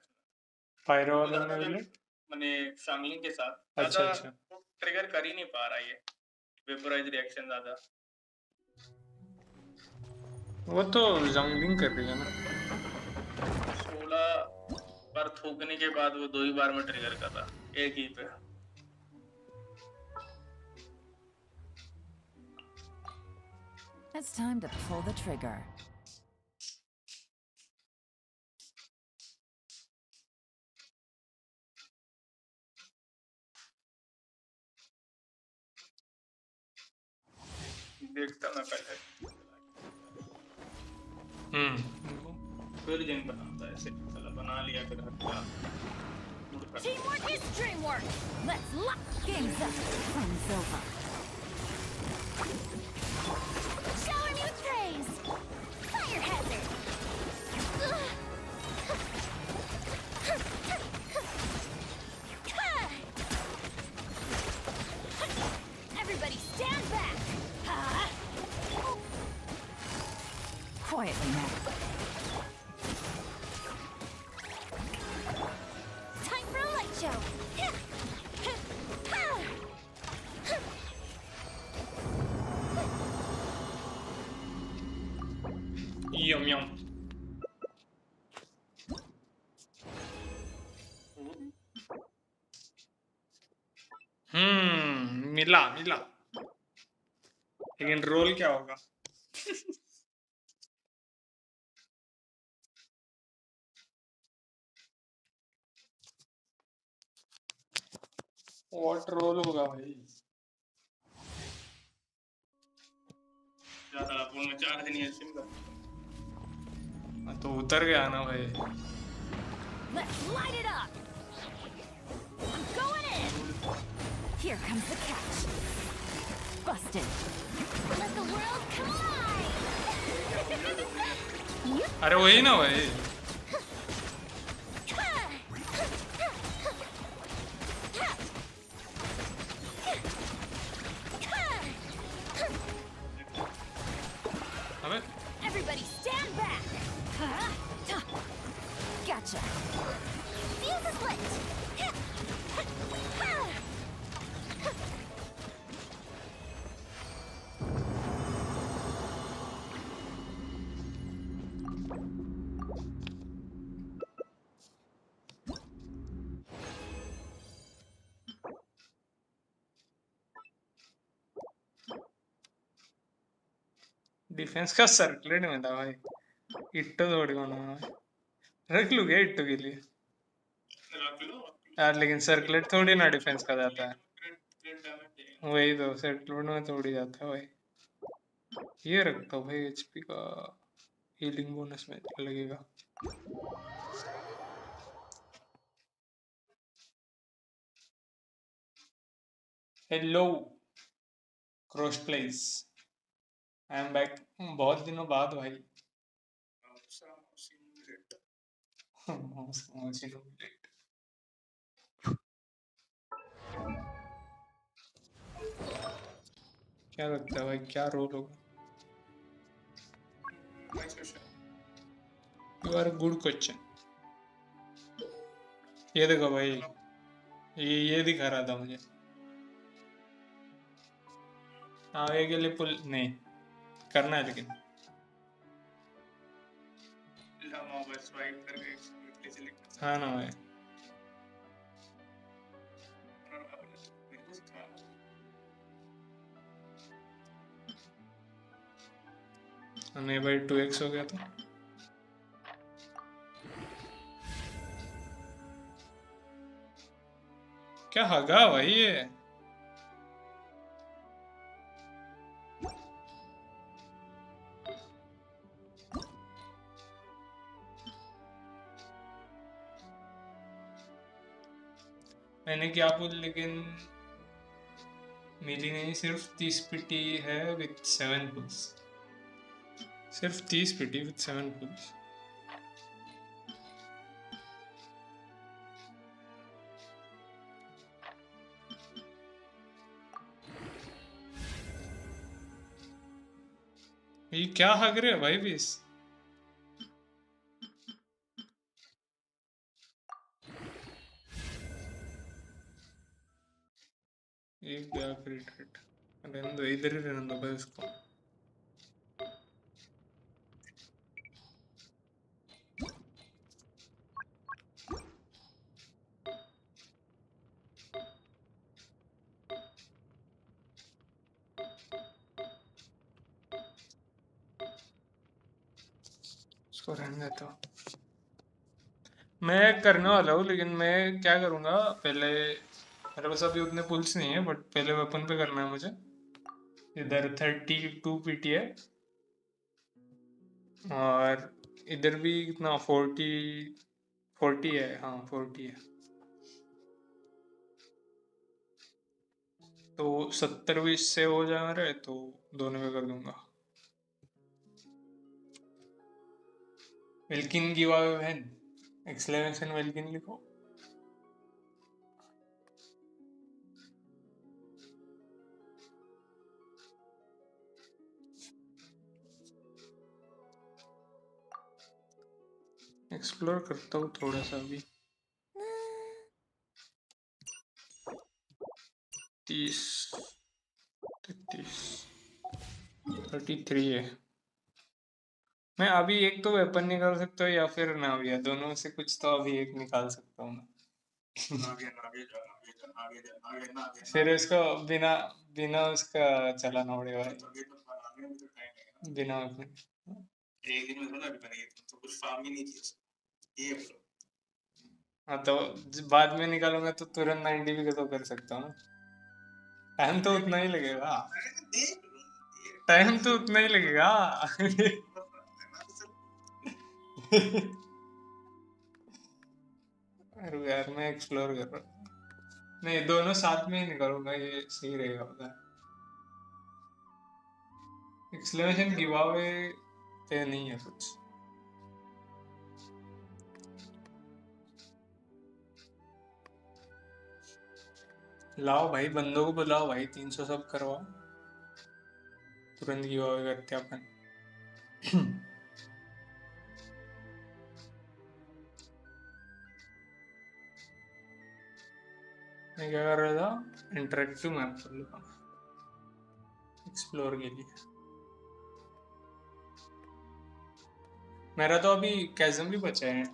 फायरो वाला नोब्लेट? मैंने शांगलिंग के साथ अच्छा ट्रिगर कर ही नहीं पा रहा ये वेपोराइज रिएक्शन ज्यादा। वो तो जंगलिंग कर रही है ना। 16 बार थूकने के बाद वो 2 ही बार में ट्रिगर कर रहा एक ही पे। It's time to pull the trigger. देखता मैं पहले। फिर जिन बनाता ऐसे चला बना लिया फिर हटा। Teamwork is dreamwork. Let's lock games up. Fun's over. Shower me with praise. Fire hazard. Everybody stand back. Quietly now. Time for a light show. Yum yum. मिला लेकिन रोल क्या होगा? व्हाट रोल होगा भाई? ज्यादा फोन में charge नहीं है सिम का। तो उतर गया ना भाई। Let's light it up. I'm going in. Here comes the catch. Busted. Let the world collide. अरे वही ना भाई। Everybody stand back. Gotcha. Fuse is lit. Defence का सर्कलेट में था भाई, इट्टो थोड़ी होना है। रख लूँ क्या इट्टो के लिए यार, लेकिन सर्कलेट थोड़ी ना डिफेंस का जाता है। वही तो, सर्कलेट में थोड़ी जाता है भाई। ये रखता हूँ भाई, एचपी का हीलिंग बोनस में लगेगा। Hello cross place, I am back. बहुत दिनों बाद भाई। क्या लगता है भाई, क्या रोल होगा? You are good question. ये देखो भाई, ये दिखा रहा था मुझे। आगे के लिए पुल नहीं करना है, लेकिन हाँ ना भाई। नहीं भाई, 2x हो गया था। क्या हगा भाई ये? मैंने क्या बोल, लेकिन मिली नहीं। सिर्फ 30 पीटी है विथ 7 पुल्स। सिर्फ 30 पीटी विथ 7 पुल्स। ये क्या हग रहे हो भाई? 20 एक गया क्रिट हिट। रहने दो, इधर ही रहने दो भाई उसको। उसको रहने देता हूँ। मैं करने वाला हूँ, लेकिन मैं क्या करूँगा पहले, मेरे पास अभी उतने पुल्स नहीं है, बट पहले वेपन पे करना है मुझे। इधर 32 पीटी है, और इधर भी कितना 40 है। हाँ 40 है, तो 70 भी इससे हो जा रहे, तो दोनों में कर दूंगा। Welkin give away when exclamation welkin लिखो। एक्सप्लोर करता हूँ थोड़ा सा अभी। 30 33 33 है। मैं अभी एक तो वेपन निकाल सकता हूँ, या फिर नाविया, दोनों में से कुछ तो अभी एक निकाल सकता हूँ मैं। फिर इसको बिना बिना उसका चलाना पड़ेगा बिना एक दिन में थोड़ा तो कुछ फार्म ही नहीं किया। हाँ तो बाद में निकालूंगा तो तुरंत 90 भी तो कर सकता हूँ। टाइम तो उतना ही लगेगा। टाइम तो उतना ही लगेगा। अरे यार, मैं एक्सप्लोर कर रहा हूँ। नहीं, दोनों साथ में ही निकालूंगा, ये सही रहेगा उधर। एक्सक्लेमेशन गिव अवे पे नहीं है कुछ। लाओ भाई, बंदों को बुलाओ भाई, 300 सब करवाओ, तुरंत गिव अवे करते अपन। मैं क्या कर रहा था, इंटरेक्टिव मैप कर लेता हूँ एक्सप्लोर के लिए। मेरा तो अभी कैज़म भी बचा है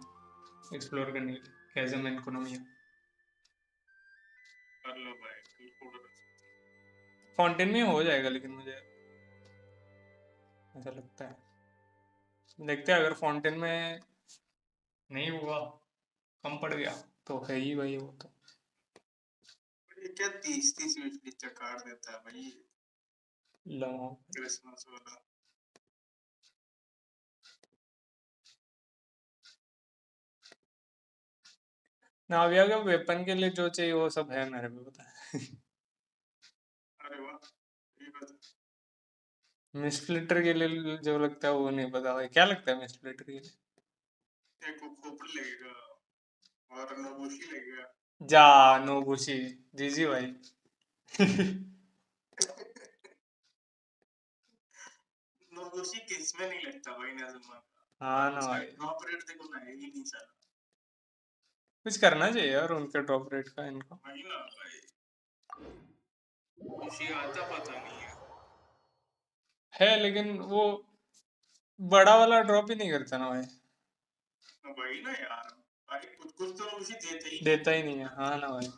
एक्सप्लोर करने के लिए, कैज़म एंड इकोनॉमिया। कर लो भाई, फाउंटेन में हो जाएगा, लेकिन मुझे ऐसा लगता है। देखते हैं अगर फाउंटेन में नहीं हुआ, कम पड़ गया तो है ही भाई वो तो। क्या 30 वीकली चकार देता है भाई लो क्रिसमस वाला। नाविया का वेपन के लिए जो चाहिए वो सब है मेरे पे, पता है। अरे वाह, ये बात मिसफ्लिटर के लिए जो लगता है वो नहीं पता भाई, क्या लगता है मिसफ्लिटर के लिए? एक खोपड़ी लगेगा और नोबुशी लगेगा। जा नोबुशी जी भाई। नोबुशी किसमें नहीं लगता भाई नाज़ुमा। हाँ ना भाई, ड्रॉप रेट देखो ना, है ही नहीं साला। कुछ करना चाहिए यार उनके ड्रॉप रेट का इनको। वही ना भाई, खुशी आता पता नहीं है लेकिन वो बड़ा वाला ड्रॉप ही नहीं करता ना भाई। वही ना यार, भाई कुछ तो नोबुशी देता ही नहीं है। हाँ ना भाई।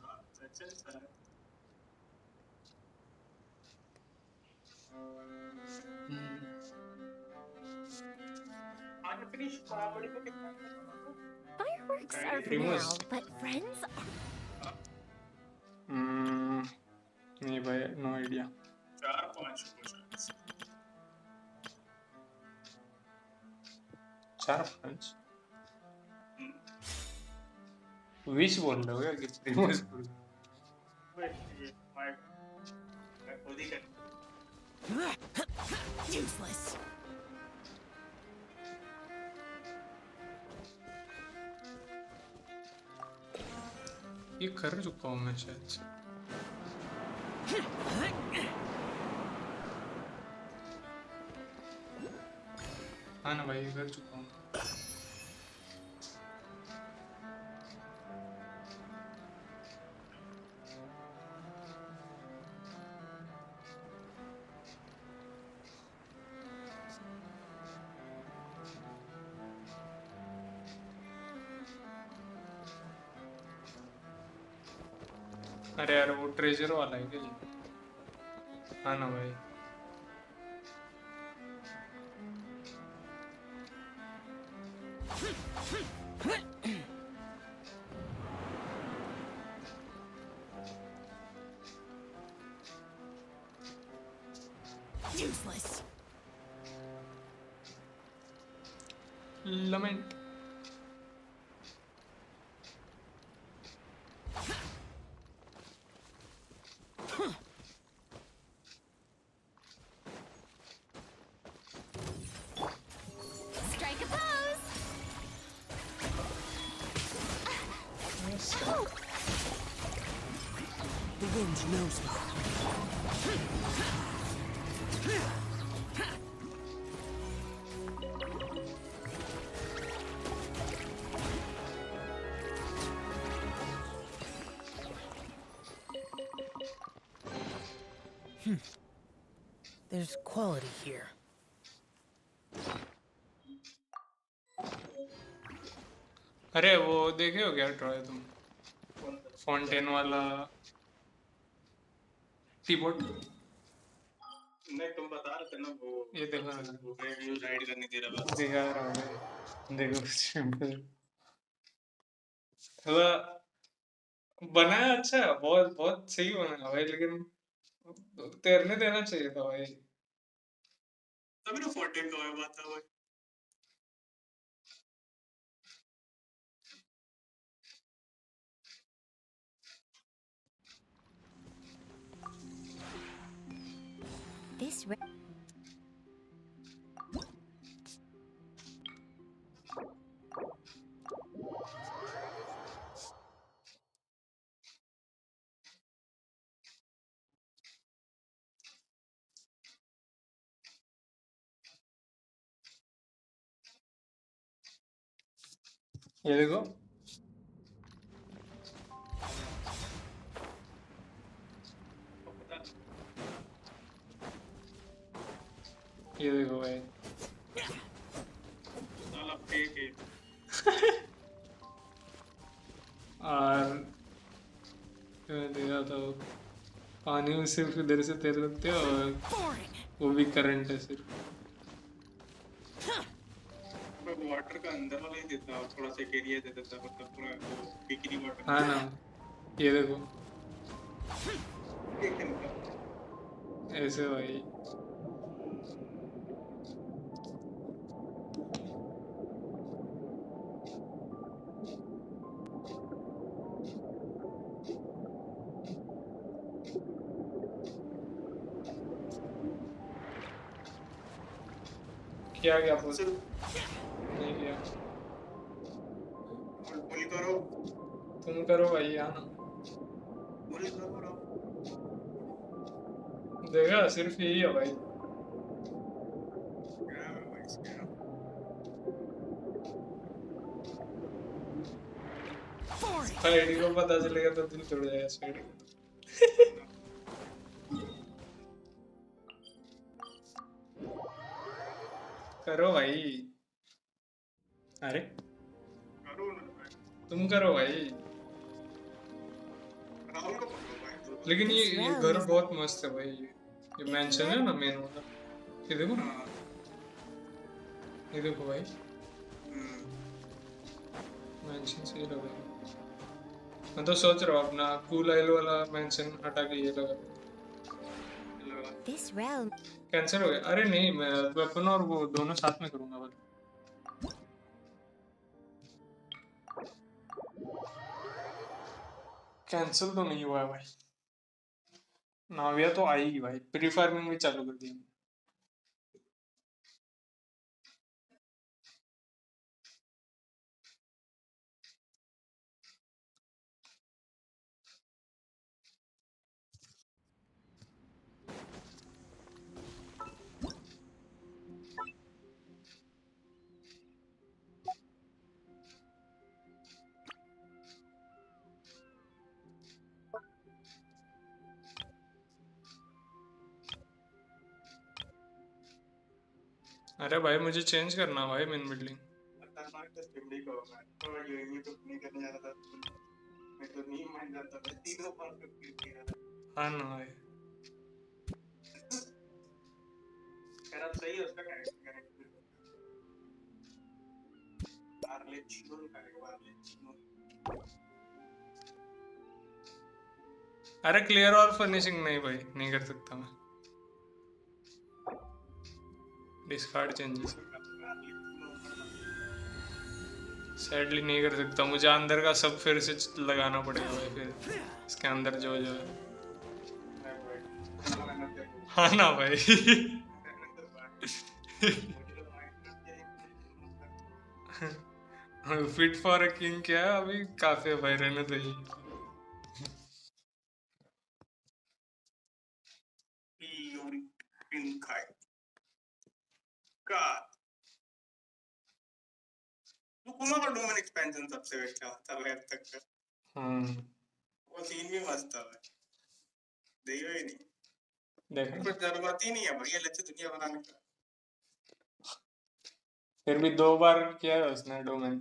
Fireworks are for now, but friends are... नहीं भाई, नो आइडिया। 4-5 4-5 विश बोल रहे हो यार कि प्रीमोस बोल Useless. ये कर चुका हूँ मैं शायद से। हाँ ना भाई, ये कर चुका हूँ। अरे यार वो ट्रेजर वाला है क्या ये? हाँ ना भाई। Useless. Lament. Strike a pose. The wind knows me. There's quality here. अरे वो देखे हो क्या ट्राई तुम? फाउंटेन वाला कीबोर्ड? नहीं, तुम बता रहे थे ना वो, ये देखो ना, वो राइड करने दे रहा था। दिखा रहा हूँ, देखो सिंपल। थोड़ा बनाया अच्छा है, बहुत बहुत सही बना भाई, लेकिन तैरने देना चाहिए था भाई। तभी तो 14 का बात था भाई। This ये देखो, ये देखो भाई, साला फेक है। और देखा तो पानी में सिर्फ इधर से तैर सकते हो, और वो भी करंट है सिर्फ। वाटर का अंदर वाला ही देता, थोड़ा सा एरिया दे देता, मतलब पूरा वो बिक्री वाटर। हाँ ना, ये देखो ऐसे भाई। क्या क्या बोल नहीं किया, बोल करो, तुम करो भाई। आना बोल करो, देखा सिर्फ यही है भाई। आईडी को पता चलेगा तो दिल तोड़ जाएगा साइड। करो भाई, अरे तुम करो भाई। लेकिन ये घर बहुत मस्त है भाई। ये मेंशन है ना मेन वाला, ये देखो ना, ये देखो भाई मेंशन से लगा। मैं तो सोच रहा हूँ अपना कूल आइल वाला मेंशन हटा के ये लगा। कैंसिल हो गया? अरे नहीं, मैं वेपन और वो दोनों साथ में करूंगा बस। कैंसिल तो नहीं हुआ है भाई। नाविया तो आएगी भाई, प्री फार्मिंग भी चालू कर दी। अरे भाई मुझे चेंज करना भाई मेन बिल्डिंग। हाँ ना भाई, सही है उसका अरे क्लियर और फिनिशिंग नहीं भाई, नहीं कर सकता मैं। डिस्कार्ड चेंजेस सैडली नहीं कर सकता, मुझे अंदर का सब फिर से लगाना पड़ेगा भाई, फिर इसके अंदर जो जो है। हाँ ना भाई फिट फॉर अ किंग क्या है अभी, काफी है भाई, रहने दो ही। डोमेन एक्सपेंशन सबसे बेस्ट था अब तक का। वो सीन भी मस्त था भाई, देखो ही नहीं, देखो कुछ जरूरत ही नहीं है भाई अलग से दुनिया बनाने का। फिर भी 2 बार किया है उसने डोमेन।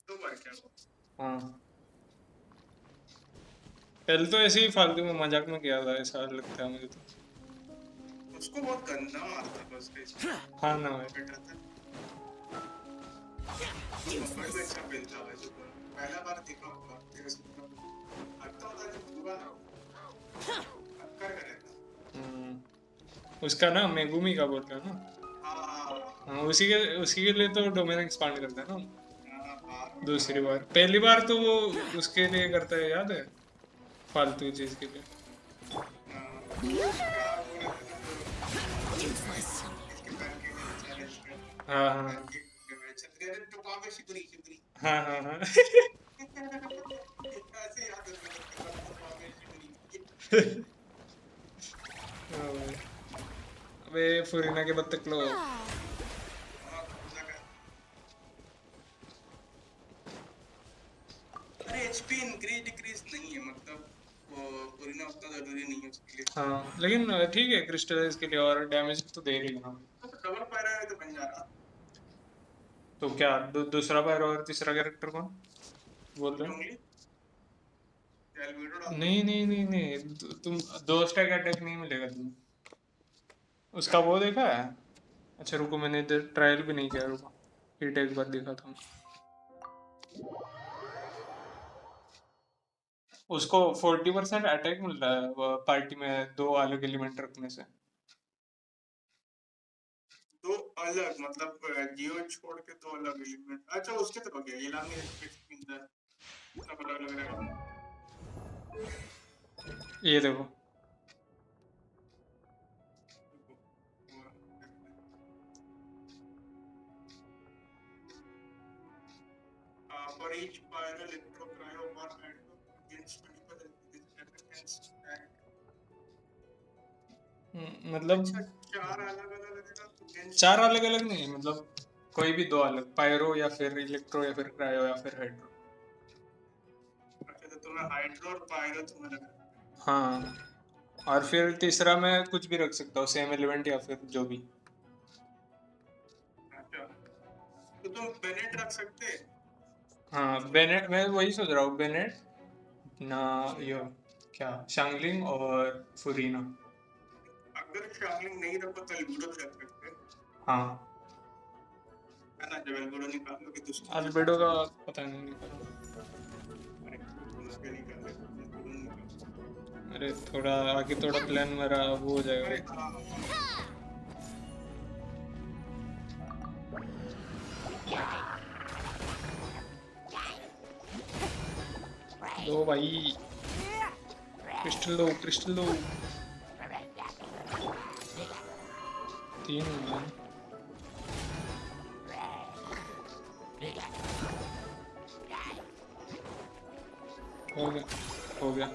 2 बार क्या? हाँ पहले तो ऐसे ही फालतू में मजाक में किया था, ऐसा लगता है मुझे तो। उसको बहुत गंदा मारता था उसके। हाँ ना भाई, अच्छा खेलता है जो पहला बार देखा होगा अच्छा होता है पूरा कर था। उसका ना मेगुमी का बोल रहा है ना। हाँ उसी के लिए तो डोमेन एक्सपांड करता है ना दूसरी बार। पहली बार तो वो उसके लिए करता है, याद है, फालतू चीज के लिए। हाँ हाँ हाँ हाँ हाँ अबे फुरीना के बत्तख लो। अरे एचपी इंक्रीज डिक्रीज नहीं है, मतलब वो फुरीना उतना जरूरी नहीं है उसके लिए। हाँ लेकिन ठीक है क्रिस्टलाइज के लिए, और डैमेज तो दे रही है ना। डबल फायर है तो बन जा रहा। तो क्या दूसरा पैर और तीसरा कैरेक्टर कौन बोल रहे हो? नहीं नहीं नहीं नहीं, तुम 2 स्टैक अटैक नहीं मिलेगा तुम्हें। उसका वो देखा है अच्छा रुको, मैंने इधर ट्रायल भी नहीं किया, रुको हिट एक बार दिखा था। उसको 40% अटैक मिल रहा है पार्टी में 2 अलग एलिमेंट रखने से। 2 अलग मतलब जियो छोड़ के 2 अलग एलिमेंट। अच्छा उसके तो हो गया, ये लाने मिलता है सब अलग अलग रहेगा। ये देखो for each pyro electro cryo or hydro against 20% defense and मतलब 4 अलग अलग नहीं, मतलब कोई भी 2 अलग, पायरो या फिर इलेक्ट्रो या फिर क्रायो या फिर हाइड्रो। अच्छा तो तुम्हें हाइड्रो और पायरो तुम्हें लग रहा है। हाँ, और फिर तीसरा मैं कुछ भी रख सकता हूँ, सेम एलिमेंट या फिर जो भी। अच्छा तो तुम बेनेट रख सकते। हाँ बेनेट, मैं वही सोच रहा हूँ, बेनेट ना यो क्या शांगलिंग और फुरीना। अगर शांगलिंग नहीं रखो तो अल्बेडो भी रख सकते। हाँ है ना, जब अल्बेडो निकाल लो कि दूसरा अल्बेडो का पता नहीं निकाला। अरे थोड़ा आगे, थोड़ा प्लान मेरा वो हो जाएगा। दो भाई, क्रिस्टल दो, क्रिस्टल दो। 3 हो गया, हो गया।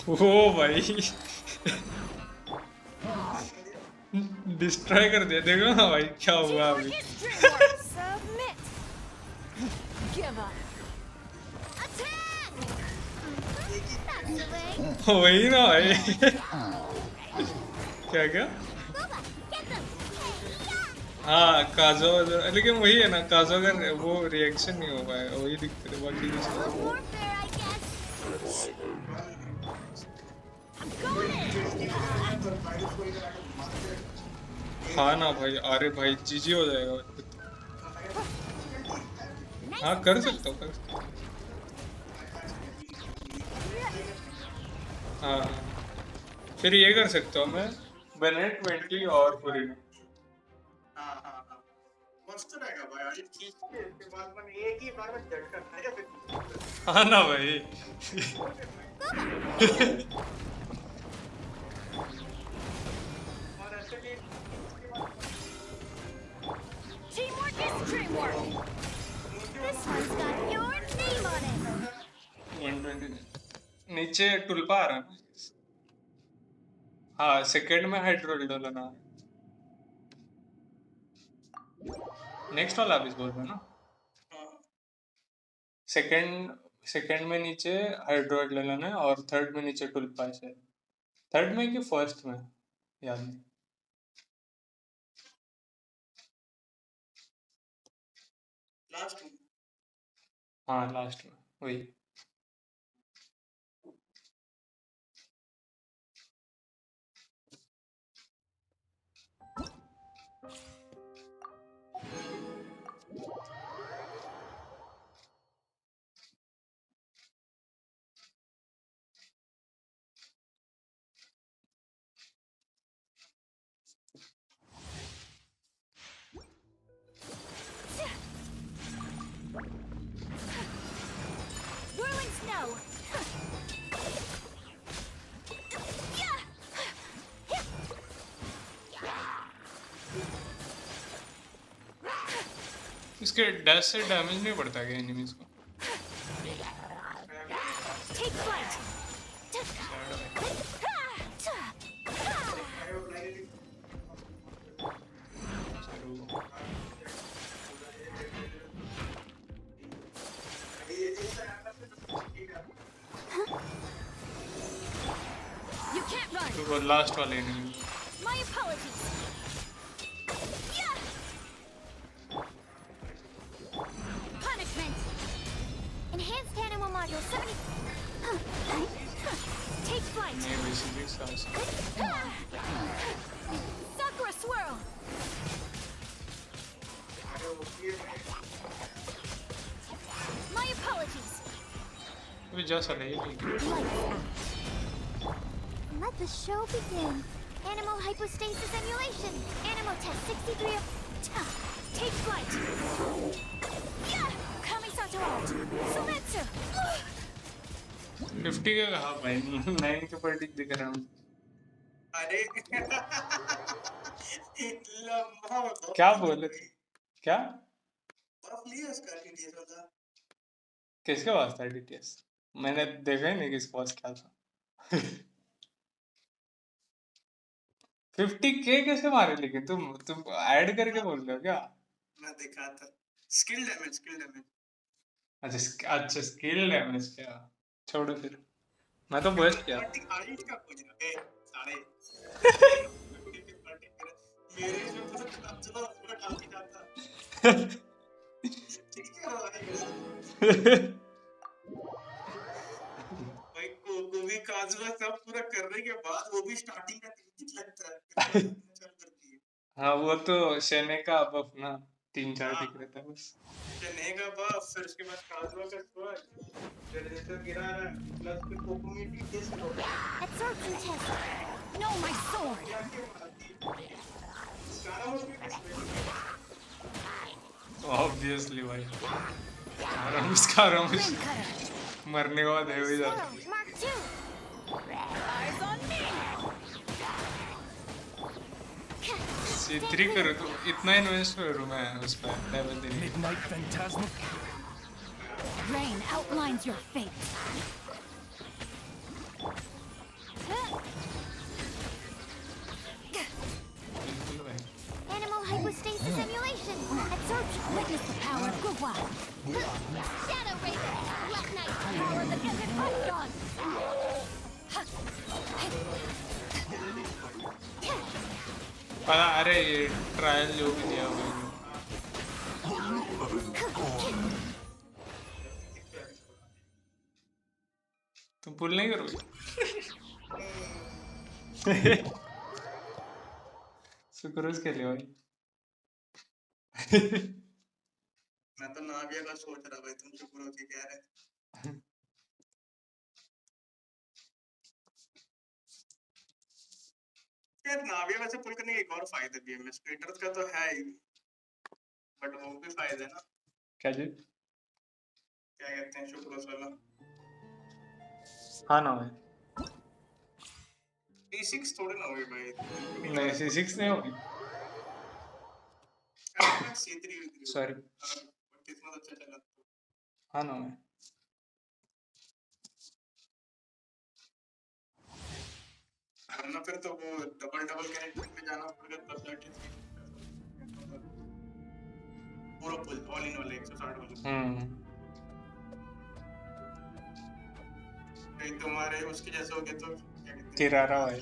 ओ भाई डिस्ट्रॉय कर दिया, देखो ना भाई क्या हुआ अभी। वही ना भाई क्या क्या। हाँ काजो, लेकिन वही है ना, काजो का वो रिएक्शन नहीं हो पाएगा, वही दिक्कत है, बाकी हाँ ना भाई, अरे भाई जीजी हो जाएगा। हाँ कर सकता हूँ, कर सकता हूँ। हाँ फिर ये कर सकता हूँ मैं, बेनेट 20 और पूरी। मस्त रहेगा भाई, और ये खींच के इसके बाद मैंने एक ही बार में झटका खाया। हाँ ना भाई और ऐसे भी teamwork is dreamwork. This one's got your name on it. 120 नीचे टुलपा आ रहा है। हाँ सेकेंड में हाइड्रोल डालना है। नेक्स्ट वाला आप इस बोल रहे हो ना। सेकेंड में नीचे हाइड्रोइड ले लेना है और थर्ड में नीचे टुलपा है। थर्ड में कि फर्स्ट में याद नहीं। लास्ट में। हाँ लास्ट में वही। इसके डैश से डैमेज नहीं पड़ता क्या एनिमीज को? तो लास्ट वाले enemy. Sakura swirl. My apologies. We just Let the show begin. Animal hypostasis emulation. Animal test 63 of... Take flight. Yeah. Kamisato out. Sumetsu. 50 का कहा भाई 9 के पर टिक दिख रहा हूँ अरे क्या बोले क्या किसके पास था DTS मैंने देखा ही नहीं किसके पास क्या था 50k कैसे मारे लेकिन तुम ऐड करके बोल रहे हो क्या मैं देखा था स्किल डैमेज अच्छा स्किल डैमेज क्या छोड़ो फिर मैं तो बस्ट किया आइट का कुछ है सारे मेरे जो तो चलो पूरा डाल के जाता ठीक है भाई को भी काजुआ सब पूरा करने के बाद वो भी स्टार्टिंग का ठीक लगता है चल करती है हाँ वो तो शेने का बफ ना 3-4 दिख रहता है बस शेने का बफ फिर उसके बाद काजुआ का स्क्वाड जनरेटर गिरा रहा है प्लस फिर कोकोमी टीटीएस हो Absorption test. No, my sword. Obviously भाई Scaramouche मरने के बाद है वही जाता Mark 2. Eyes on me. C3 करूँ तो इतना इन्वेस्ट करूँ मैं उस पर लेवल देने Midnight Phantasm. Rain outlines your fate. Animal hypostasis emulation. Absorption. Witness the power of Gugwa. Shadow Raven. Black Knight. Power of the Desert Python. अरे ये ट्रायल जो भी दिया हुआ तुम पुल नहीं करोगे सुक्रोज के लिए भाई मैं तो नाविया का सोच रहा भाई तुम सुक्रोज ही कह रहे यार नाविया वैसे पुल करने के एक और फायदे भी है मिस्ट्रेटर्स का तो है ही बट वो भी फायदा है ना क्या जी क्या कहते हैं सुक्रोज वाला हाँ ना भाई C6 थोड़ी ना होगी भाई नहीं C6 नहीं होगी C3 सॉरी किस्मत अच्छा चला हाँ ना भाई वरना फिर तो वो डबल कैरेक्टर में जाना पड़ेगा तब जाके पूरा पुल ऑल इन वाला 160 वाला कहीं तुम्हारे उसके जैसे हो गए तो क्या कहते हैं किरारा भाई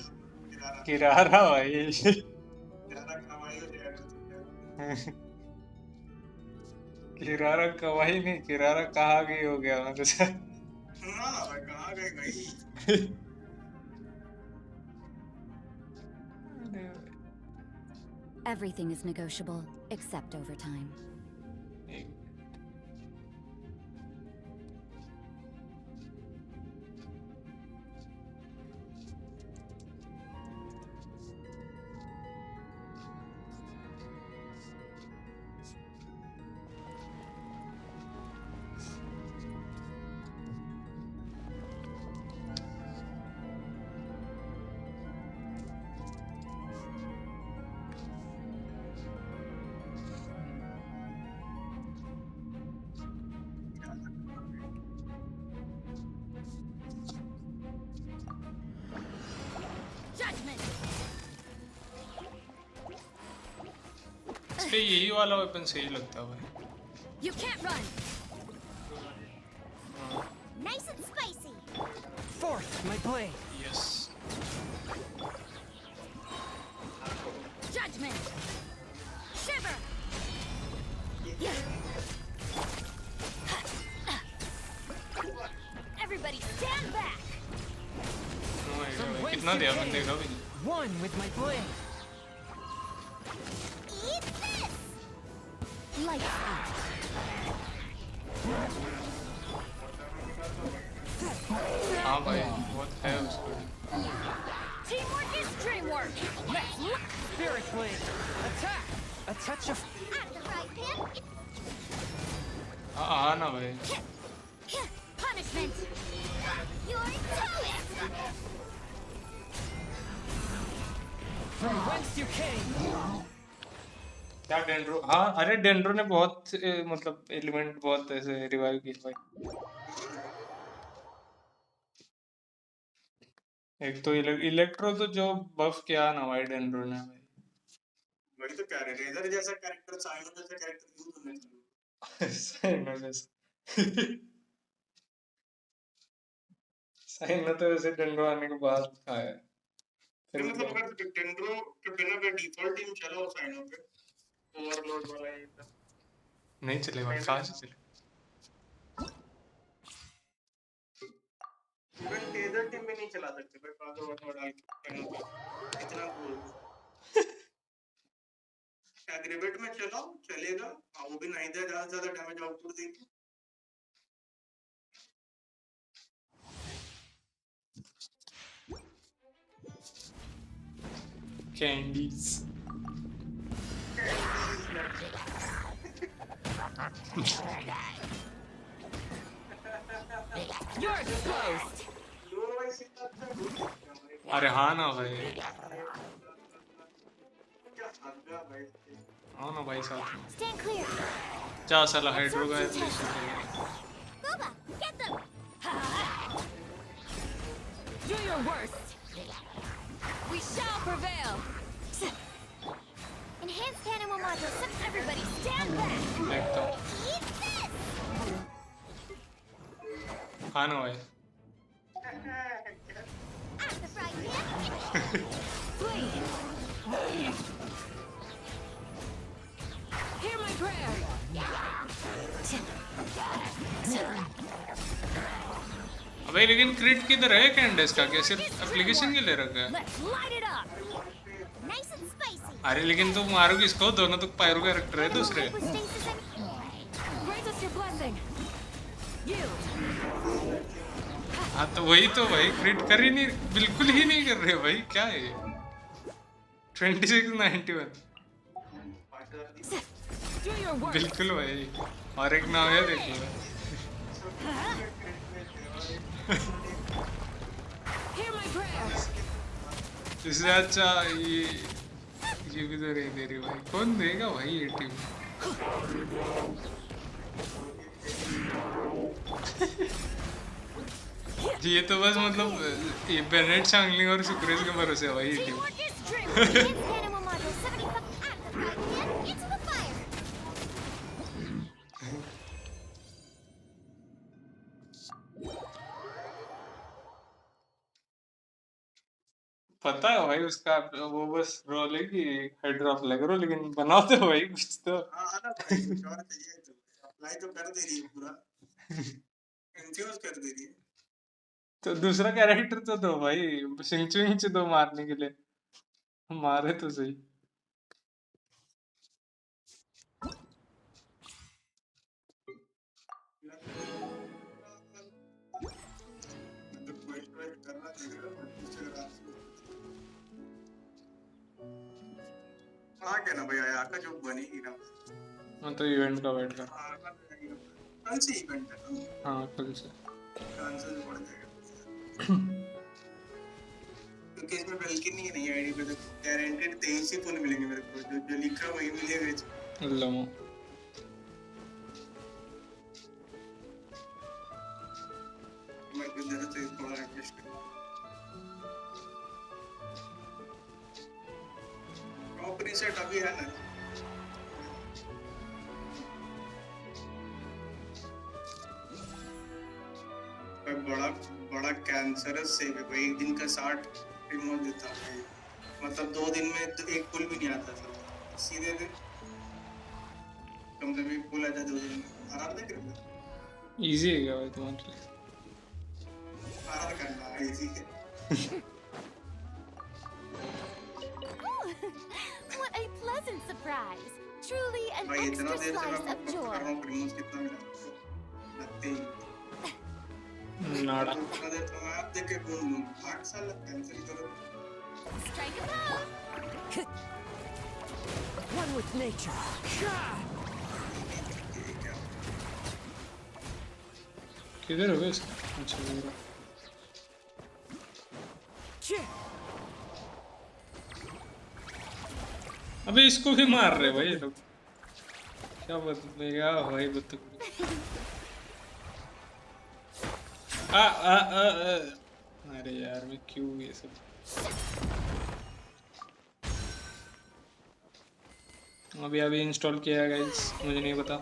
किरारा कमाई हो जाएगा किरारा कवाई नहीं किरारा कहाँ गई हो गया मतलब ना भाई कहाँ गए भाई Everything is negotiable, except overtime. यही वाला वेपन सही लगता है भाई You can't run. Nice and spicy. Forth, my blade. Yes. Judgment. Shiver. Everybody stand back. कितना कितना दिया मैंने देखा भी नहीं। One with my blade. Eat this! Lights out. हाँ भाई बहुत है उसको। Teamwork is dreamwork. Let's look. Spirit blade. Attack. A touch of. At the right pan, हाँ ना भाई। punishment! You're toast! From whence you came. क्या डेंड्रो? हाँ अरे डेंड्रो ने बहुत मतलब एलिमेंट बहुत ऐसे रिवाइव किए भाई। एक तो इलेक्ट्रो तो जो बफ किया ना भाई डेंड्रो ने भाई। वही तो कह रहे हैं, रेजर जैसा कैरेक्टर, साइनो जैसा कैरेक्टर यूज होने चाहिए। साइनो जैसा। साइनो तो ऐसे डेंड्रो आने के बाद खाया। फिर मतलब अगर डेंड्रो के बिना का डिफॉल्ट टीम चलो साइनो पे ओवरलोड वाला ये था। नहीं चलेगा, कहाँ से चलेगा? इवन टेजर टीम में नहीं चला सकते भाई, पागल वाला डाल के साइनो पे इतना बोल। एग्रीवेट में चलाओ चलेगा, वो भी नहीं दे ज्यादा से ज्यादा डैमेज आउटपुट देगी। कैंडीज। You're exposed. अरे हाँ ना भाई। हाँ ना भाई साथ में। Stand clear. जा साला हाइड्रो का है। Boba, get them! Do your worst. We shall prevail. Enhanced animal module, so everybody stand back! देखता हूँ। Eat this! हाँ ना भाई। At the frying pan, Flee. Hear my prayer. अबे लेकिन क्रिट किधर है कैंडेस का? क्या सिर्फ एप्लीकेशन के लिए रखा है? Let's light it up. nice and spicy. अरे लेकिन तुम मारो किसको? दोनों तो पायरो कैरेक्टर है दूसरे। Grant us your blessing. Yield. हाँ तो वही तो भाई, क्रिट कर ही नहीं, बिल्कुल ही नहीं कर रहे भाई। क्या है ये? 2691 Do your worst. बिल्कुल भाई। और एक नाविया देखो। Hear my prayer. इससे अच्छा ये भी तो नहीं दे रही भाई। कौन देगा भाई ये टीम? ये तो बस मतलब ये बेनेट चांगलिंग और सुक्रेज के भरोसे है भाई ये team. Teamwork is dreamwork. Enhanced animal module, 75 at the frying pan, into the fire! पता है भाई उसका, वो बस रोल है कि हाइड्रो अप्लाई करो, लेकिन बनाओ तो भाई कुछ तो। हाँ ना भाई, कुछ और चाहिए तो अप्लाई तो कर दे रही है पूरा, इन्फ्यूज कर दे रही है। तो दूसरा कैरेक्टर तो दो भाई, सिंचुइंच दो मारने के लिए, मारे तो सही। हाँ क्या ना भाई, आका जो बनेगी ना, मैं तो इवेंट का वेट कर। कल से इवेंट है। हाँ कल से। चांसेस बढ़ जाएगा क्योंकि इसमें वेल्किन नहीं है आईडी पे, तो गारंटेड 23 ही फुल मिलेंगे मेरे को, जो लिखा वही मिलेगा। लो मैं को जरा तो थोड़ा एडजस्ट कर। टॉप रीसेट अभी है ना, बड़ा कैंसरस से भाई, एक दिन का 60 रिमूव देता है, मतलब 2 दिन में तो एक पुल भी नहीं आता था, सीधे दिन कम से कम एक पुल आ जाता 2 दिन में, आराम से कर ले। इजी है क्या भाई तुम्हारे लिए? आराम करना इजी है। pleasant surprise. Truly an extra slice of joy. नाड़ा Strike a pose. One with nature. किधर हो गया इसका? अच्छा मेरा अबे इसको भी मार रहे भाई लोग क्या बदलेगा भाई अरे यार मैं क्यों ये सब अभी इंस्टॉल किया है गाइस मुझे नहीं पता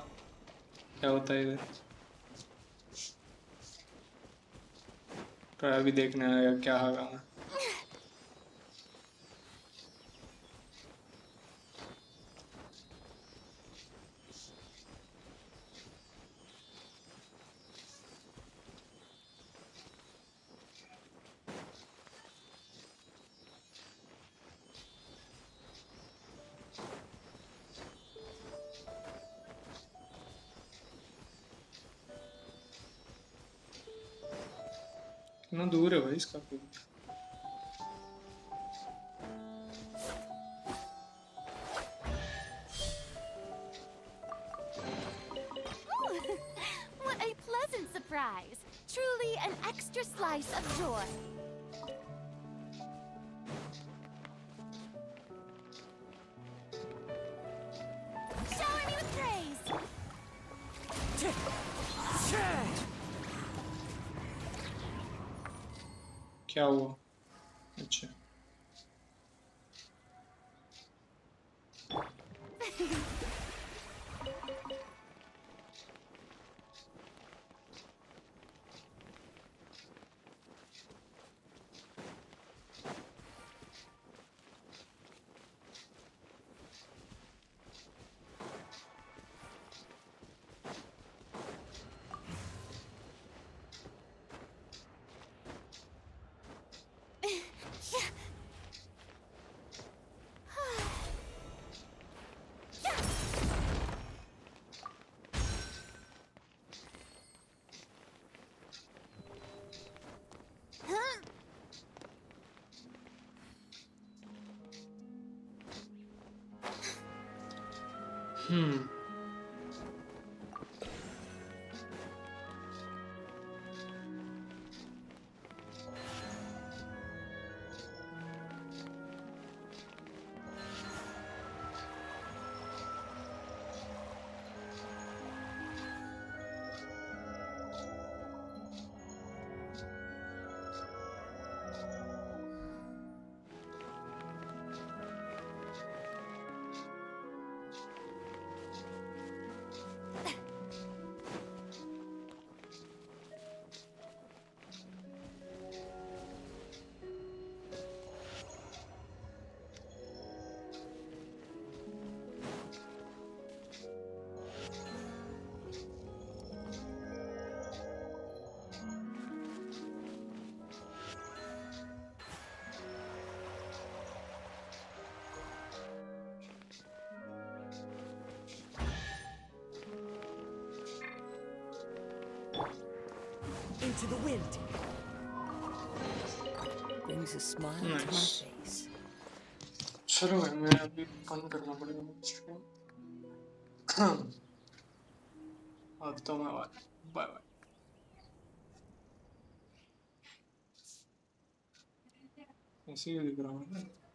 क्या होता है इधर पर अभी देखना है क्या होगा कितना दूर है भाई इसका What a pleasant surprise. Truly an extra slice of joy. Shower me with praise. क्या हुआ अच्छा Into the wind. Brings a smile to my face. चलो भाई मैं अभी बंद करना पड़ेगा अब तो मैं बाय बाय ऐसे ही दिख रहा हूँ